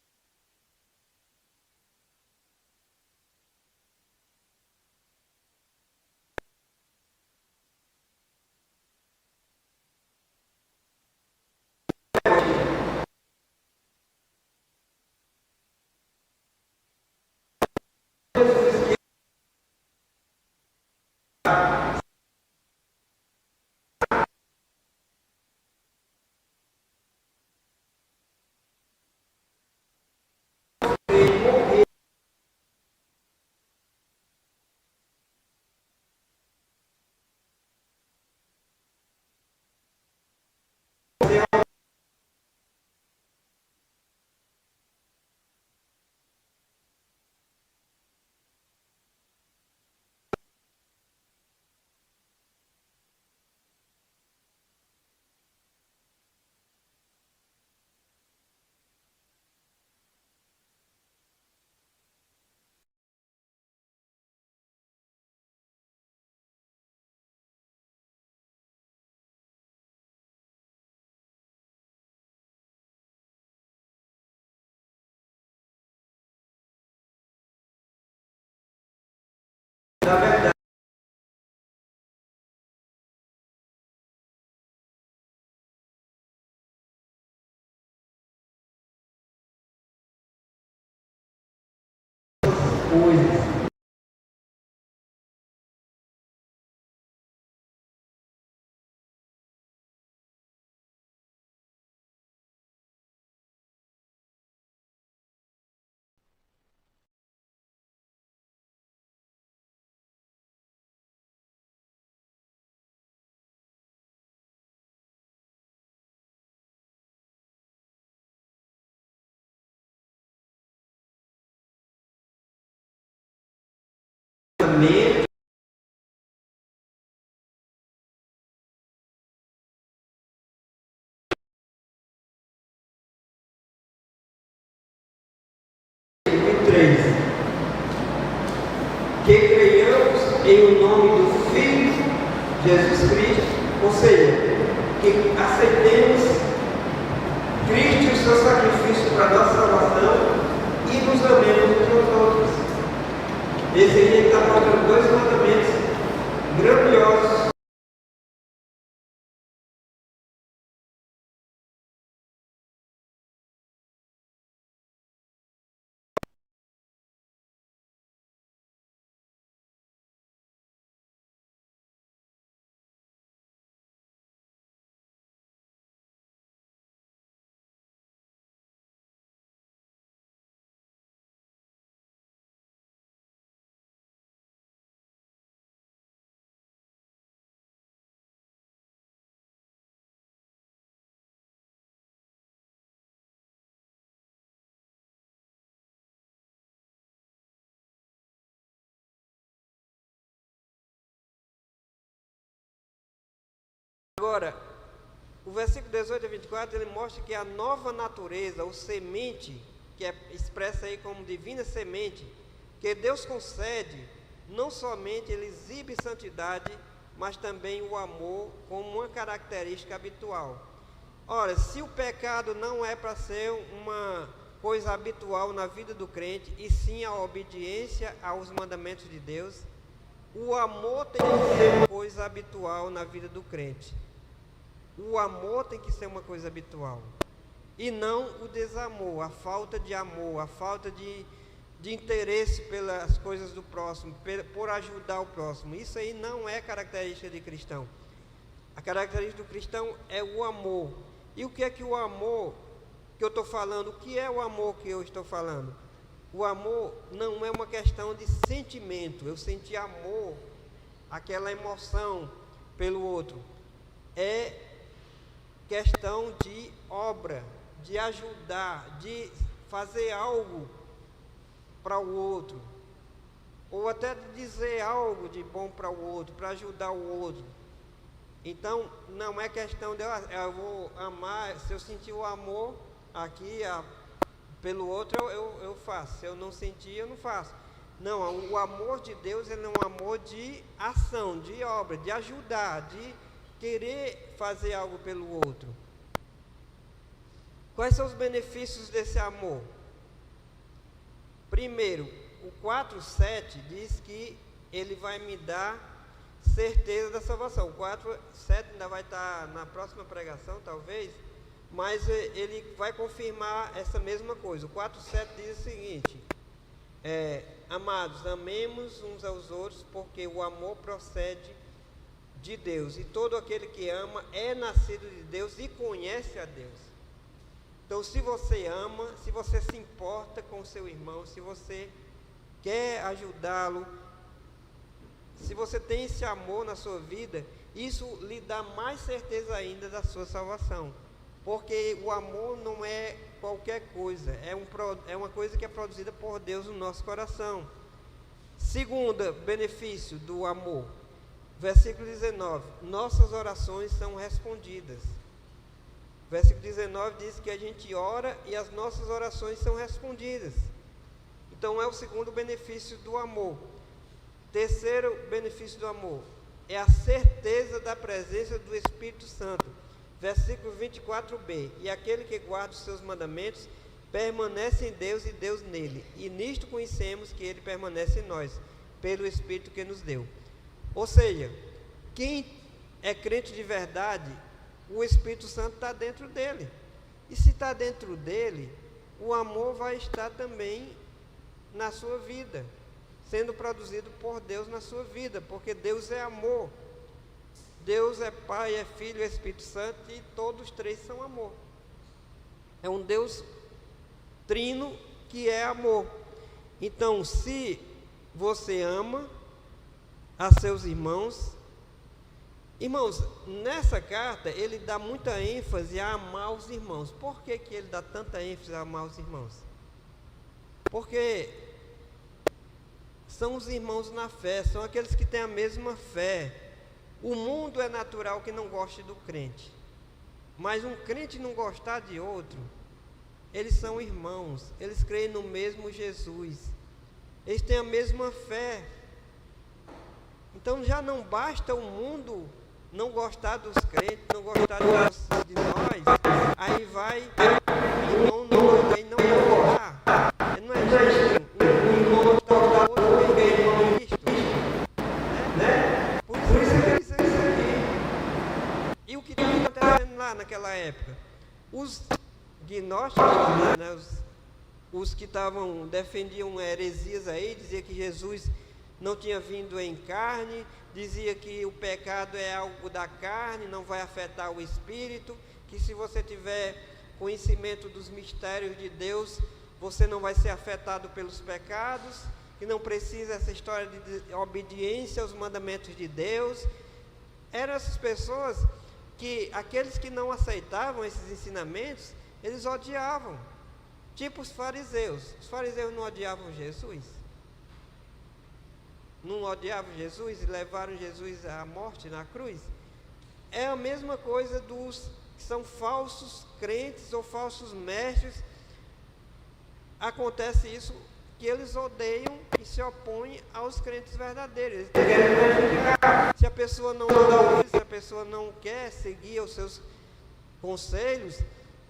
Speaker 1: Na verdade, coisas. Também três. Que creiamos em o nome do Filho Jesus Cristo, ou seja, que aceitemos Cristo e o seu sacrifício para a nossa salvação e nos amemos uns aos outros. Esse aí está falando dois mandamentos grandiosos Agora, o versículo 18 a 24, ele mostra que a nova natureza, ou semente, que é expressa aí como divina semente, que Deus concede, não somente ele exibe santidade, mas também o amor como uma característica habitual. Ora, se o pecado não é para ser uma coisa habitual na vida do crente, e sim a obediência aos mandamentos de Deus, o amor tem que ser uma coisa habitual na vida do crente. O amor tem que ser uma coisa habitual, e não o desamor, a falta de amor, a falta de interesse pelas coisas do próximo, por ajudar o próximo. Isso aí não é característica de cristão. A característica do cristão é o amor. E o que é que o amor que eu estou falando? O que é o amor que eu estou falando? O amor não é uma questão de sentimento, eu senti amor, aquela emoção pelo outro. É questão de obra, de ajudar, de fazer algo para o outro, ou até de dizer algo de bom para o outro, para ajudar o outro. Então, não é questão de eu vou amar, se eu sentir o amor aqui pelo outro, eu faço. Se eu não sentir, eu não faço. Não, o amor de Deus, ele é um amor de ação, de obra, de ajudar, de querer fazer algo pelo outro. Quais são os benefícios desse amor? Primeiro, o 4:7 diz que ele vai me dar certeza da salvação. O 4:7 ainda vai estar na próxima pregação, talvez, mas ele vai confirmar essa mesma coisa. O 4:7 diz o seguinte: amados, amemos uns aos outros, porque o amor procede de Deus, e todo aquele que ama é nascido de Deus e conhece a Deus. Então, se você ama, se você se importa com o seu irmão, se você quer ajudá-lo, se você tem esse amor na sua vida, isso lhe dá mais certeza ainda da sua salvação, porque o amor não é qualquer coisa, é uma coisa que é produzida por Deus no nosso coração. Segundo benefício do amor, versículo 19, nossas orações são respondidas. Versículo 19 diz que a gente ora e as nossas orações são respondidas. Então é o segundo benefício do amor. Terceiro benefício do amor é a certeza da presença do Espírito Santo. Versículo 24b, e aquele que guarda os seus mandamentos permanece em Deus e Deus nele, e nisto conhecemos que ele permanece em nós, pelo Espírito que nos deu. Ou seja, quem é crente de verdade, o Espírito Santo está dentro dele. E se está dentro dele, o amor vai estar também na sua vida, sendo produzido por Deus na sua vida, porque Deus é amor. Deus é Pai, é Filho, é Espírito Santo, e todos três são amor. É um Deus trino que é amor. Então, se você ama a seus irmãos, nessa carta ele dá muita ênfase a amar os irmãos. Por que ele dá tanta ênfase a amar os irmãos? Porque são os irmãos na fé, são aqueles que têm a mesma fé. O mundo é natural que não goste do crente, mas um crente não gostar de outro, eles são irmãos, eles creem no mesmo Jesus, eles têm a mesma fé. Então já não basta o mundo não gostar dos crentes, não gostar de nós, aí vai e não gostar. Não é justo um irmão gostar do outro porque é irmão de Cristo, né? Por isso que ele diz aqui. E o que está acontecendo lá naquela época? Os gnósticos, né, os que defendiam heresias aí, dizia que Jesus não tinha vindo em carne, dizia que o pecado é algo da carne, não vai afetar o espírito, que se você tiver conhecimento dos mistérios de Deus, você não vai ser afetado pelos pecados, que não precisa essa história de obediência aos mandamentos de Deus. Eram essas pessoas que, aqueles que não aceitavam esses ensinamentos, eles odiavam, tipo os fariseus. Os fariseus não odiavam Jesus? Não odiavam Jesus e levaram Jesus à morte na cruz? é a mesma coisa dos que são falsos crentes ou falsos mestres. Acontece isso, que eles odeiam e se opõem aos crentes verdadeiros. Eles querem prejudicar. Se a pessoa não ouve, se a pessoa não quer seguir os seus conselhos,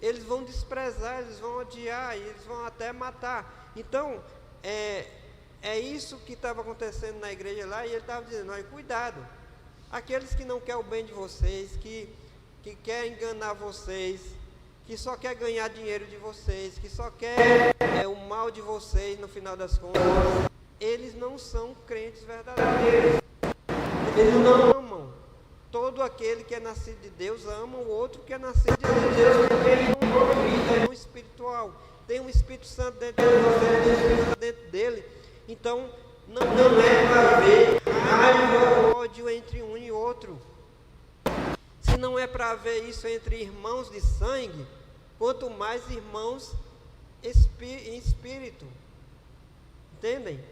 Speaker 1: eles vão desprezar, eles vão odiar, eles vão até matar. Então, é isso que estava acontecendo na igreja lá, e ele estava dizendo: olha, cuidado, aqueles que não querem o bem de vocês, que querem enganar vocês, que só quer ganhar dinheiro de vocês, que só quer o mal de vocês no final das contas, eles não são crentes verdadeiros. Eles não amam. Todo aquele que é nascido de Deus ama o outro que é nascido de Deus, porque tem um espiritual, tem um Espírito Santo dentro de você, tem um Espírito Santo dentro dele. Então, não é para haver raiva ou ódio entre um e outro. Se não é para haver isso entre irmãos de sangue, quanto mais irmãos em espírito. Entendem?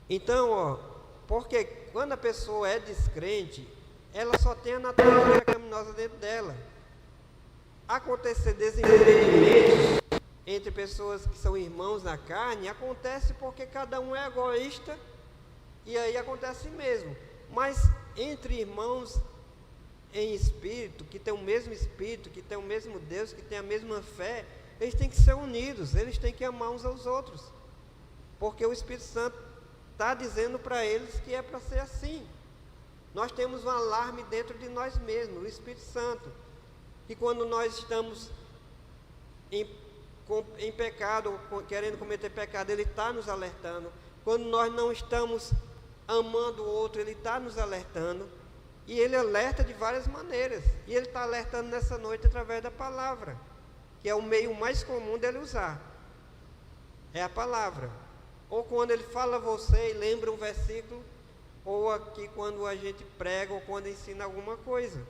Speaker 1: Então, porque quando a pessoa é descrente, ela só tem a natureza pecaminosa dentro dela. Acontecer desentendimentos entre pessoas que são irmãos na carne, acontece porque cada um é egoísta, e aí acontece mesmo. Mas entre irmãos em espírito, que tem o mesmo espírito, que tem o mesmo Deus, que tem a mesma fé, eles têm que ser unidos, eles têm que amar uns aos outros, porque o Espírito Santo está dizendo para eles que é para ser assim. Nós temos um alarme dentro de nós mesmos, o Espírito Santo, que quando nós estamos em pecado, querendo cometer pecado, ele está nos alertando. Quando nós não estamos amando o outro, ele está nos alertando. E ele alerta de várias maneiras. E ele está alertando nessa noite através da palavra, que é o meio mais comum dele usar. É a palavra. Ou quando ele fala a você e lembra um versículo, ou aqui quando a gente prega, ou quando ensina alguma coisa.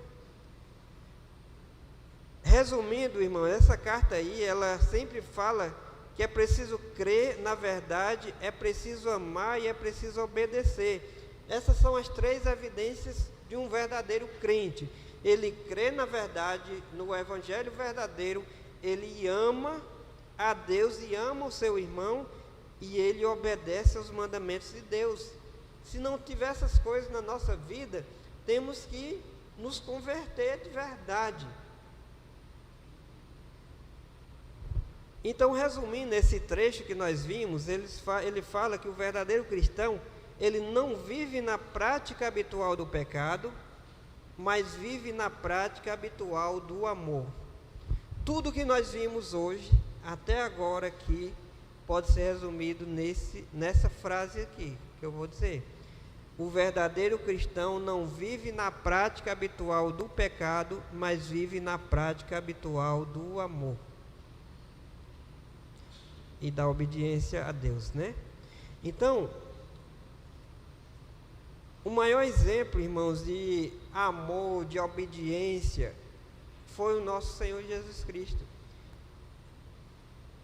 Speaker 1: Resumindo, irmão, essa carta aí, ela sempre fala que é preciso crer na verdade, é preciso amar e é preciso obedecer. Essas são as três evidências de um verdadeiro crente. Ele crê na verdade, no evangelho verdadeiro, ele ama a Deus e ama o seu irmão, e ele obedece aos mandamentos de Deus. Se não tiver essas coisas na nossa vida, temos que nos converter de verdade. Então, resumindo esse trecho que nós vimos, ele fala que o verdadeiro cristão, ele não vive na prática habitual do pecado, mas vive na prática habitual do amor. Tudo que nós vimos hoje, até agora aqui, pode ser resumido nessa frase aqui, que eu vou dizer. O verdadeiro cristão não vive na prática habitual do pecado, mas vive na prática habitual do amor e da obediência a Deus, né? Então, o maior exemplo, irmãos, de amor, de obediência, foi o nosso Senhor Jesus Cristo.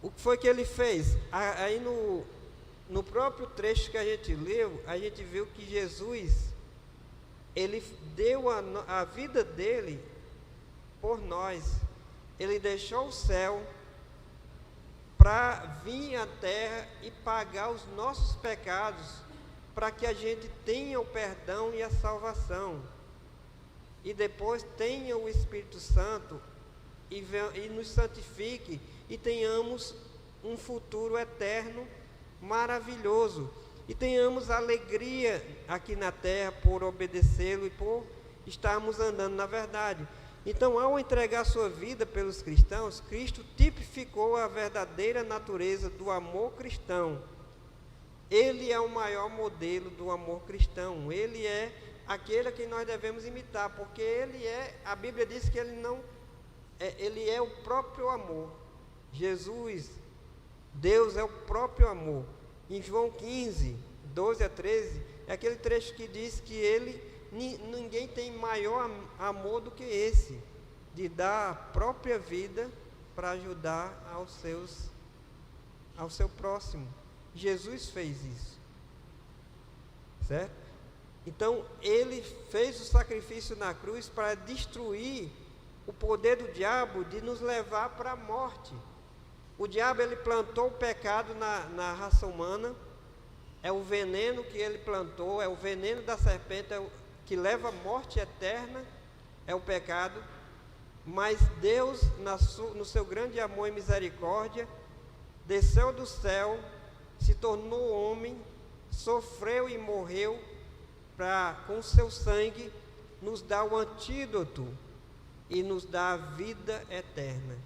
Speaker 1: O que foi que ele fez? Aí no próprio trecho que a gente leu, a gente viu que Jesus, ele deu a vida dele por nós. Ele deixou o céu para vir à terra e pagar os nossos pecados, para que a gente tenha o perdão e a salvação, e depois tenha o Espírito Santo e nos santifique, e tenhamos um futuro eterno maravilhoso, e tenhamos alegria aqui na terra por obedecê-lo e por estarmos andando na verdade. Então, ao entregar sua vida pelos cristãos, Cristo tipificou a verdadeira natureza do amor cristão. Ele é o maior modelo do amor cristão. Ele é aquele a quem nós devemos imitar, porque a Bíblia diz que ele é o próprio amor. Jesus, Deus é o próprio amor. Em João 15, 12 a 13, é aquele trecho que diz que ninguém tem maior amor do que esse, de dar a própria vida para ajudar ao seu próximo. Jesus fez isso, certo? Então, ele fez o sacrifício na cruz para destruir o poder do diabo de nos levar para a morte. O diabo, ele plantou o pecado na raça humana, é o veneno que ele plantou, é o veneno da serpente, que leva à morte eterna, é o pecado. Mas Deus, no seu grande amor e misericórdia, desceu do céu, se tornou homem, sofreu e morreu, para com o seu sangue nos dar o antídoto e nos dar a vida eterna,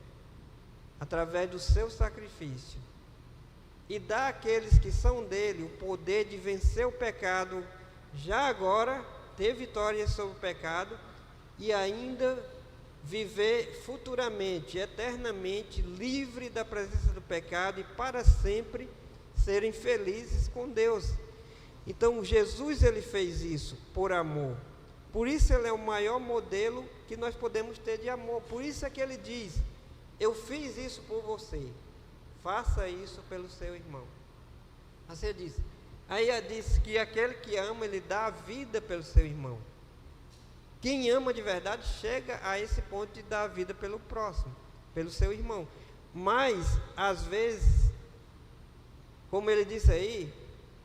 Speaker 1: através do seu sacrifício. E dá àqueles que são dele o poder de vencer o pecado, já agora, ter vitória sobre o pecado, e ainda viver futuramente, eternamente, livre da presença do pecado e para sempre serem felizes com Deus. Então Jesus, ele fez isso por amor. Por isso ele é o maior modelo que nós podemos ter de amor. Por isso é que ele diz: eu fiz isso por você, faça isso pelo seu irmão. Você diz, aí diz que aquele que ama, ele dá a vida pelo seu irmão. Quem ama de verdade chega a esse ponto de dar a vida pelo próximo, pelo seu irmão. Mas, às vezes, como ele disse aí,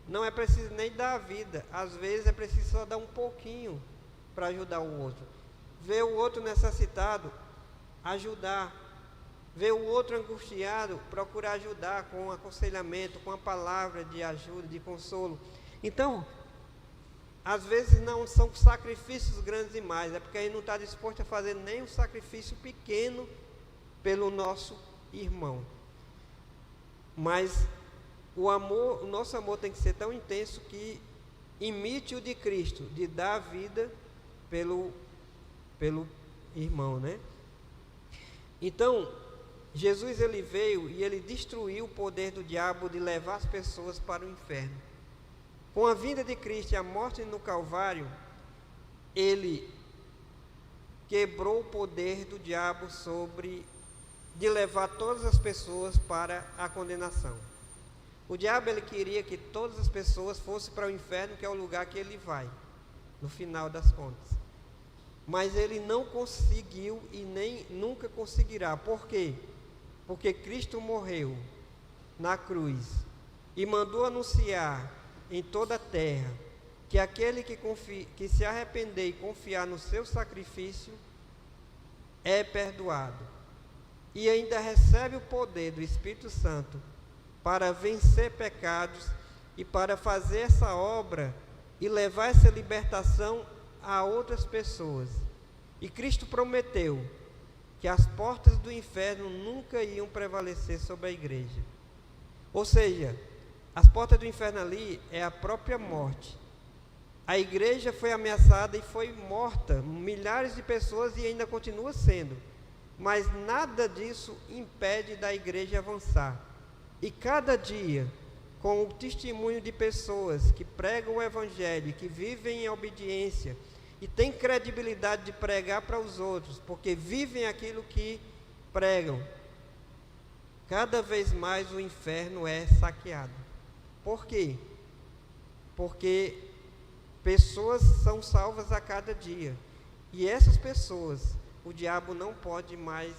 Speaker 1: não é preciso nem dar a vida. Às vezes é preciso só dar um pouquinho para ajudar o outro. Ver o outro necessitado, ajudar. Ver o outro angustiado, procurar ajudar com aconselhamento, com a palavra de ajuda, de consolo. Então, às vezes não são sacrifícios grandes demais, é porque a gente não está disposto a fazer nem um sacrifício pequeno pelo nosso irmão. Mas o nosso amor tem que ser tão intenso que imite o de Cristo, de dar a vida pelo irmão, né? Então, Jesus, ele veio e ele destruiu o poder do diabo de levar as pessoas para o inferno. Com a vinda de Cristo e a morte no Calvário, ele quebrou o poder do diabo de levar todas as pessoas para a condenação. O diabo, ele queria que todas as pessoas fossem para o inferno, que é o lugar que ele vai, no final das contas. Mas ele não conseguiu e nem nunca conseguirá. Por quê? Porque Cristo morreu na cruz e mandou anunciar em toda a terra que aquele que se arrepender e confiar no seu sacrifício é perdoado. E ainda recebe o poder do Espírito Santo para vencer pecados e para fazer essa obra e levar essa libertação a outras pessoas. E Cristo prometeu que as portas do inferno nunca iam prevalecer sobre a igreja. Ou seja, as portas do inferno ali é a própria morte. A igreja foi ameaçada e foi morta, milhares de pessoas, e ainda continua sendo. Mas nada disso impede da igreja avançar. E cada dia, com o testemunho de pessoas que pregam o Evangelho, que vivem em obediência e têm credibilidade de pregar para os outros, porque vivem aquilo que pregam, cada vez mais o inferno é saqueado. Por quê? Porque pessoas são salvas a cada dia. E essas pessoas, o diabo não pode mais,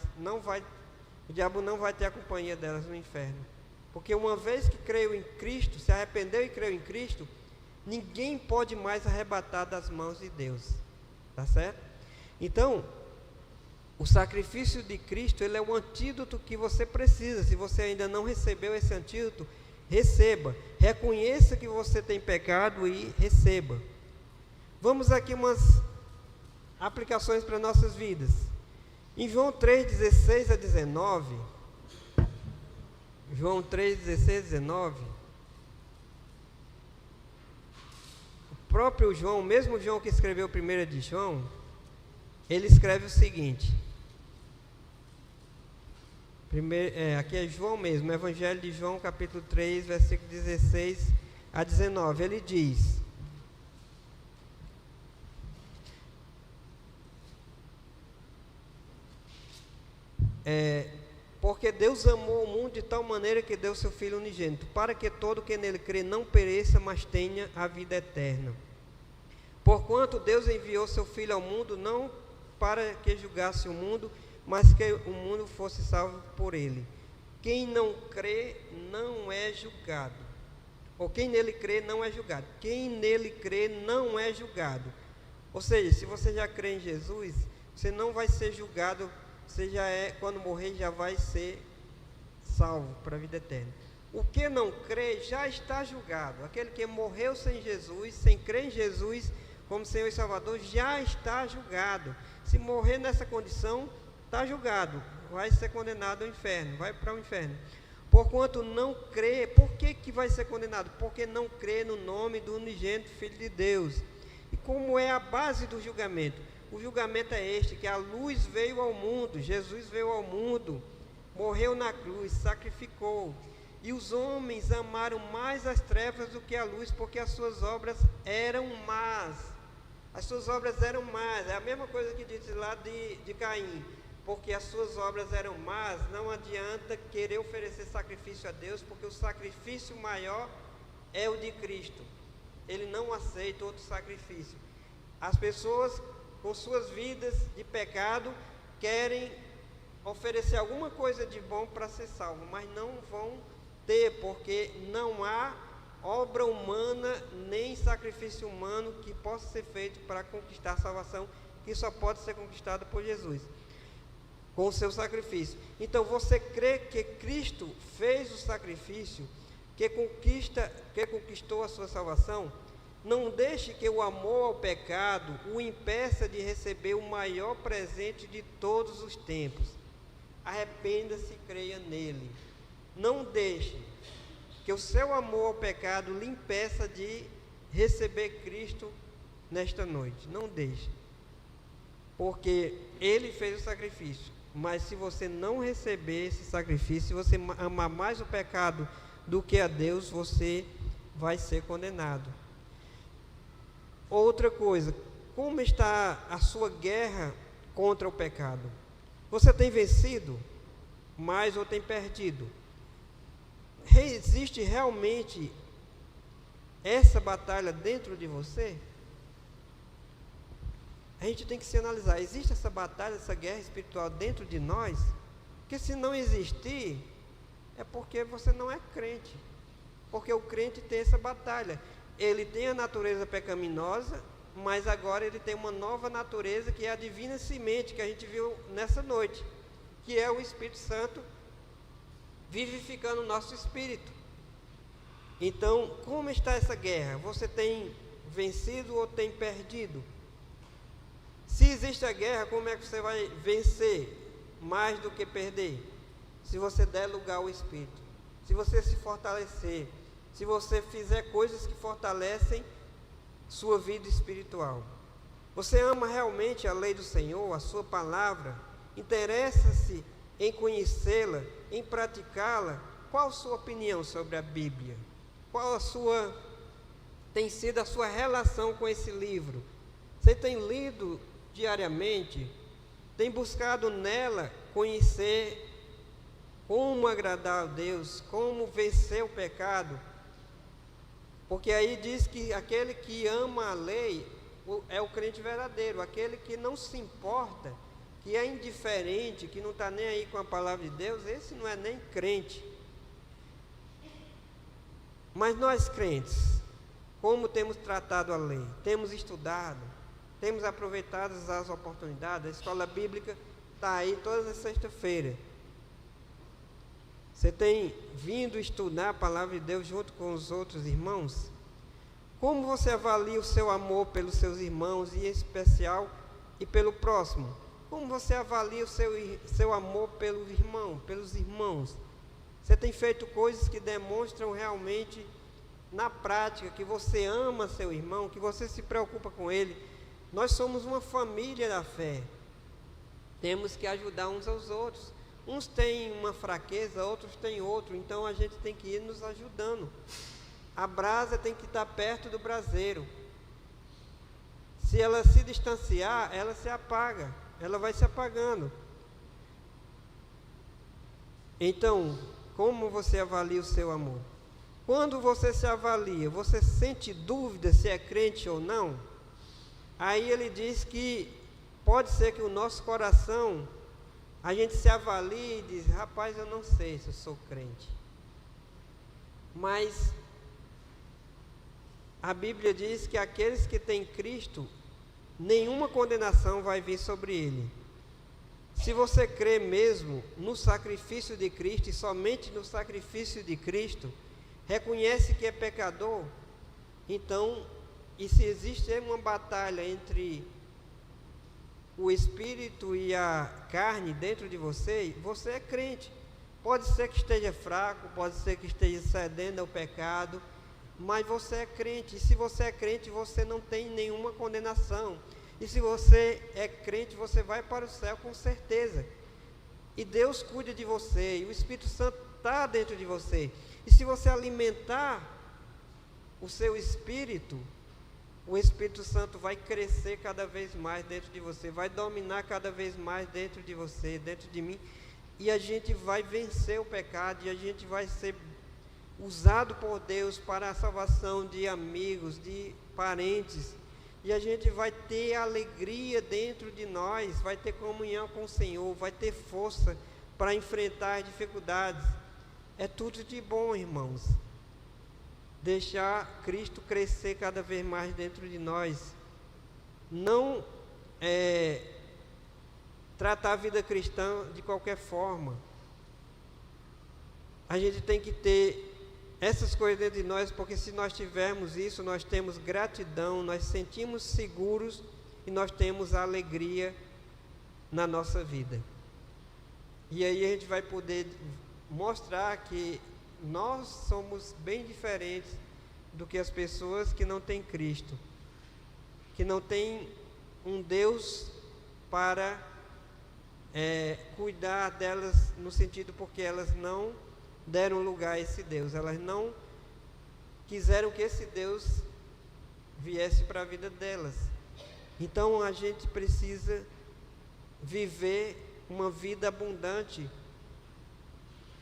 Speaker 1: o diabo não vai ter a companhia delas no inferno. Porque uma vez que creu em Cristo, se arrependeu e creu em Cristo, ninguém pode mais arrebatar das mãos de Deus. Tá certo? Então, o sacrifício de Cristo, ele é o antídoto que você precisa. Se você ainda não recebeu esse antídoto, receba. Reconheça que você tem pecado e receba. Vamos aqui umas aplicações para nossas vidas. Em João 3:16 a 19... João 3:16 a 19, o próprio João, o mesmo João que escreveu a primeira de João, ele escreve o seguinte, aqui é João mesmo, Evangelho de João, capítulo 3, versículo 16 a 19, ele diz: porque Deus amou o mundo de tal maneira que deu seu Filho unigênito, para que todo que nele crê não pereça, mas tenha a vida eterna. Porquanto Deus enviou seu Filho ao mundo, não para que julgasse o mundo, mas que o mundo fosse salvo por ele. Quem não crê não é julgado. Ou quem nele crê não é julgado. Quem nele crê não é julgado. Ou seja, se você já crê em Jesus, você não vai ser julgado. Você já é, quando morrer, já vai ser salvo para a vida eterna. O que não crê já está julgado. Aquele que morreu sem Jesus, sem crer em Jesus como Senhor e Salvador, já está julgado. Se morrer nessa condição, está julgado. Vai ser condenado ao inferno, vai para o inferno. Porquanto não crê, por que vai ser condenado? Porque não crê no nome do unigênito Filho de Deus. E como é a base do julgamento? O julgamento é este, que a luz veio ao mundo, Jesus veio ao mundo, morreu na cruz, sacrificou. E os homens amaram mais as trevas do que a luz, porque as suas obras eram más. As suas obras eram más. É a mesma coisa que disse lá de Caim. Porque as suas obras eram más, não adianta querer oferecer sacrifício a Deus, porque o sacrifício maior é o de Cristo. Ele não aceita outro sacrifício. As pessoas, com suas vidas de pecado, querem oferecer alguma coisa de bom para ser salvo, mas não vão ter, porque não há obra humana, nem sacrifício humano que possa ser feito para conquistar a salvação, que só pode ser conquistada por Jesus, com o seu sacrifício. Então, você crê que Cristo fez o sacrifício, que conquistou a sua salvação? Não deixe que o amor ao pecado o impeça de receber o maior presente de todos os tempos. Arrependa-se e creia nele. Não deixe que o seu amor ao pecado lhe impeça de receber Cristo nesta noite. Não deixe. Porque ele fez o sacrifício. Mas se você não receber esse sacrifício, se você amar mais o pecado do que a Deus, você vai ser condenado. Outra coisa, como está a sua guerra contra o pecado? Você tem vencido mais ou tem perdido? Existe realmente essa batalha dentro de você? A gente tem que se analisar, existe essa batalha, essa guerra espiritual dentro de nós? Porque se não existir, é porque você não é crente. Porque o crente tem essa batalha. Ele tem a natureza pecaminosa, mas agora ele tem uma nova natureza, que é a divina semente, que a gente viu nessa noite, que é o Espírito Santo vivificando o nosso espírito. Então, como está essa guerra? Você tem vencido ou tem perdido? Se existe a guerra, como é que você vai vencer mais do que perder? Se você der lugar ao Espírito, se você se fortalecer, se você fizer coisas que fortalecem sua vida espiritual. Você ama realmente a lei do Senhor, a sua palavra? Interessa-se em conhecê-la, em praticá-la? Qual a sua opinião sobre a Bíblia? Qual tem sido a sua relação com esse livro? Você tem lido diariamente? Tem buscado nela conhecer como agradar a Deus, como vencer o pecado? Porque aí diz que aquele que ama a lei é o crente verdadeiro, aquele que não se importa, que é indiferente, que não está nem aí com a palavra de Deus, esse não é nem crente. Mas nós crentes, como temos tratado a lei? Temos estudado, temos aproveitado as oportunidades. A escola bíblica está aí todas as sextas-feiras. Você tem vindo estudar a palavra de Deus junto com os outros irmãos? Como você avalia o seu amor pelos seus irmãos, e em especial, e pelo próximo? Como você avalia o seu amor pelo irmão, pelos irmãos? Você tem feito coisas que demonstram realmente, na prática, que você ama seu irmão, que você se preocupa com ele? Nós somos uma família da fé. Temos que ajudar uns aos outros. Uns têm uma fraqueza, outros têm outro, então a gente tem que ir nos ajudando. A brasa tem que estar perto do braseiro. Se ela se distanciar, ela se apaga, ela vai se apagando. Então, como você avalia o seu amor? Quando você se avalia, você sente dúvida se é crente ou não? Aí ele diz que pode ser que o nosso coração, a gente se avalie e diz, rapaz, eu não sei se eu sou crente. Mas a Bíblia diz que aqueles que têm Cristo, nenhuma condenação vai vir sobre ele. Se você crê mesmo no sacrifício de Cristo e somente no sacrifício de Cristo, reconhece que é pecador, então, e se existe uma batalha entre o Espírito e a carne dentro de você, você é crente. Pode ser que esteja fraco, pode ser que esteja cedendo ao pecado, mas você é crente. E se você é crente, você não tem nenhuma condenação. E se você é crente, você vai para o céu com certeza. E Deus cuida de você, e o Espírito Santo está dentro de você. E se você alimentar o seu espírito, o Espírito Santo vai crescer cada vez mais dentro de você, vai dominar cada vez mais dentro de você, dentro de mim, e a gente vai vencer o pecado, e a gente vai ser usado por Deus para a salvação de amigos, de parentes, e a gente vai ter alegria dentro de nós, vai ter comunhão com o Senhor, vai ter força para enfrentar as dificuldades. É tudo de bom, irmãos. Deixar Cristo crescer cada vez mais dentro de nós. Não tratar a vida cristã de qualquer forma. A gente tem que ter essas coisas dentro de nós, porque se nós tivermos isso, nós temos gratidão, nós sentimos seguros e nós temos alegria na nossa vida. E aí a gente vai poder mostrar que nós somos bem diferentes do que as pessoas que não têm Cristo, que não têm um Deus para cuidar delas, no sentido porque elas não deram lugar a esse Deus, elas não quiseram que esse Deus viesse para a vida delas. Então a gente precisa viver uma vida abundante,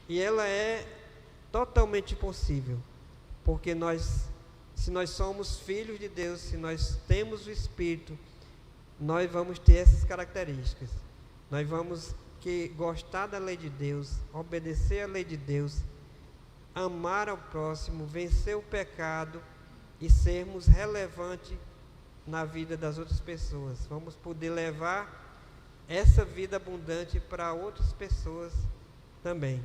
Speaker 1: e ela é totalmente possível, porque se nós somos filhos de Deus, se nós temos o Espírito, nós vamos ter essas características. Nós vamos gostar da lei de Deus, obedecer a lei de Deus, amar ao próximo, vencer o pecado e sermos relevantes na vida das outras pessoas. Vamos poder levar essa vida abundante para outras pessoas também.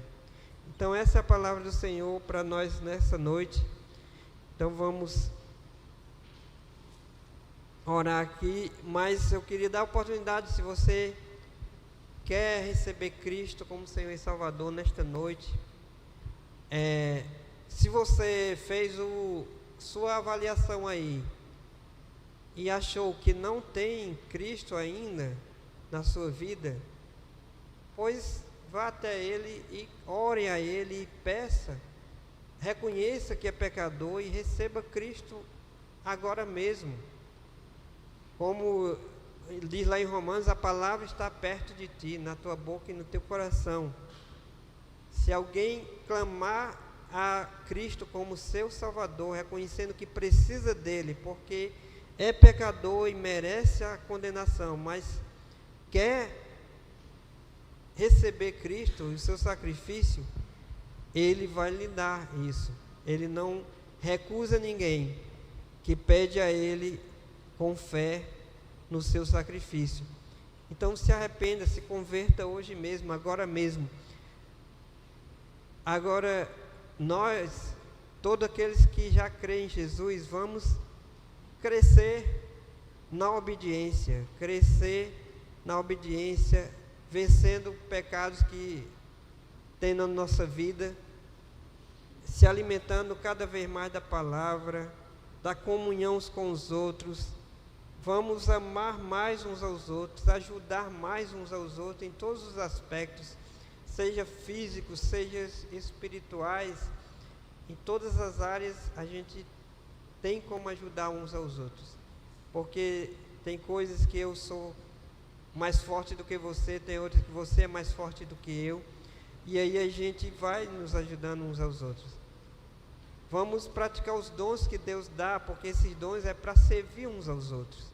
Speaker 1: Então essa é a palavra do Senhor para nós nessa noite. Então vamos orar aqui, mas eu queria dar a oportunidade, se você quer receber Cristo como Senhor e Salvador nesta noite, se você fez sua avaliação aí e achou que não tem Cristo ainda na sua vida, pois vá até Ele e ore a Ele e peça, reconheça que é pecador e receba Cristo agora mesmo. Como diz lá em Romanos, a palavra está perto de ti, na tua boca e no teu coração. Se alguém clamar a Cristo como seu Salvador, reconhecendo que precisa dele, porque é pecador e merece a condenação, mas quer receber Cristo e o seu sacrifício, Ele vai lhe dar isso. Ele não recusa ninguém que pede a Ele com fé no seu sacrifício. Então se arrependa, se converta hoje mesmo, agora mesmo. Agora nós, todos aqueles que já creem em Jesus, vamos crescer na obediência, vencendo pecados que tem na nossa vida, se alimentando cada vez mais da palavra, da comunhão uns com os outros. Vamos amar mais uns aos outros, ajudar mais uns aos outros em todos os aspectos, seja físicos, seja espirituais. Em todas as áreas a gente tem como ajudar uns aos outros, porque tem coisas que eu sou mais forte do que você, tem outras que você é mais forte do que eu, e aí a gente vai nos ajudando uns aos outros. Vamos praticar os dons que Deus dá, porque esses dons é para servir uns aos outros.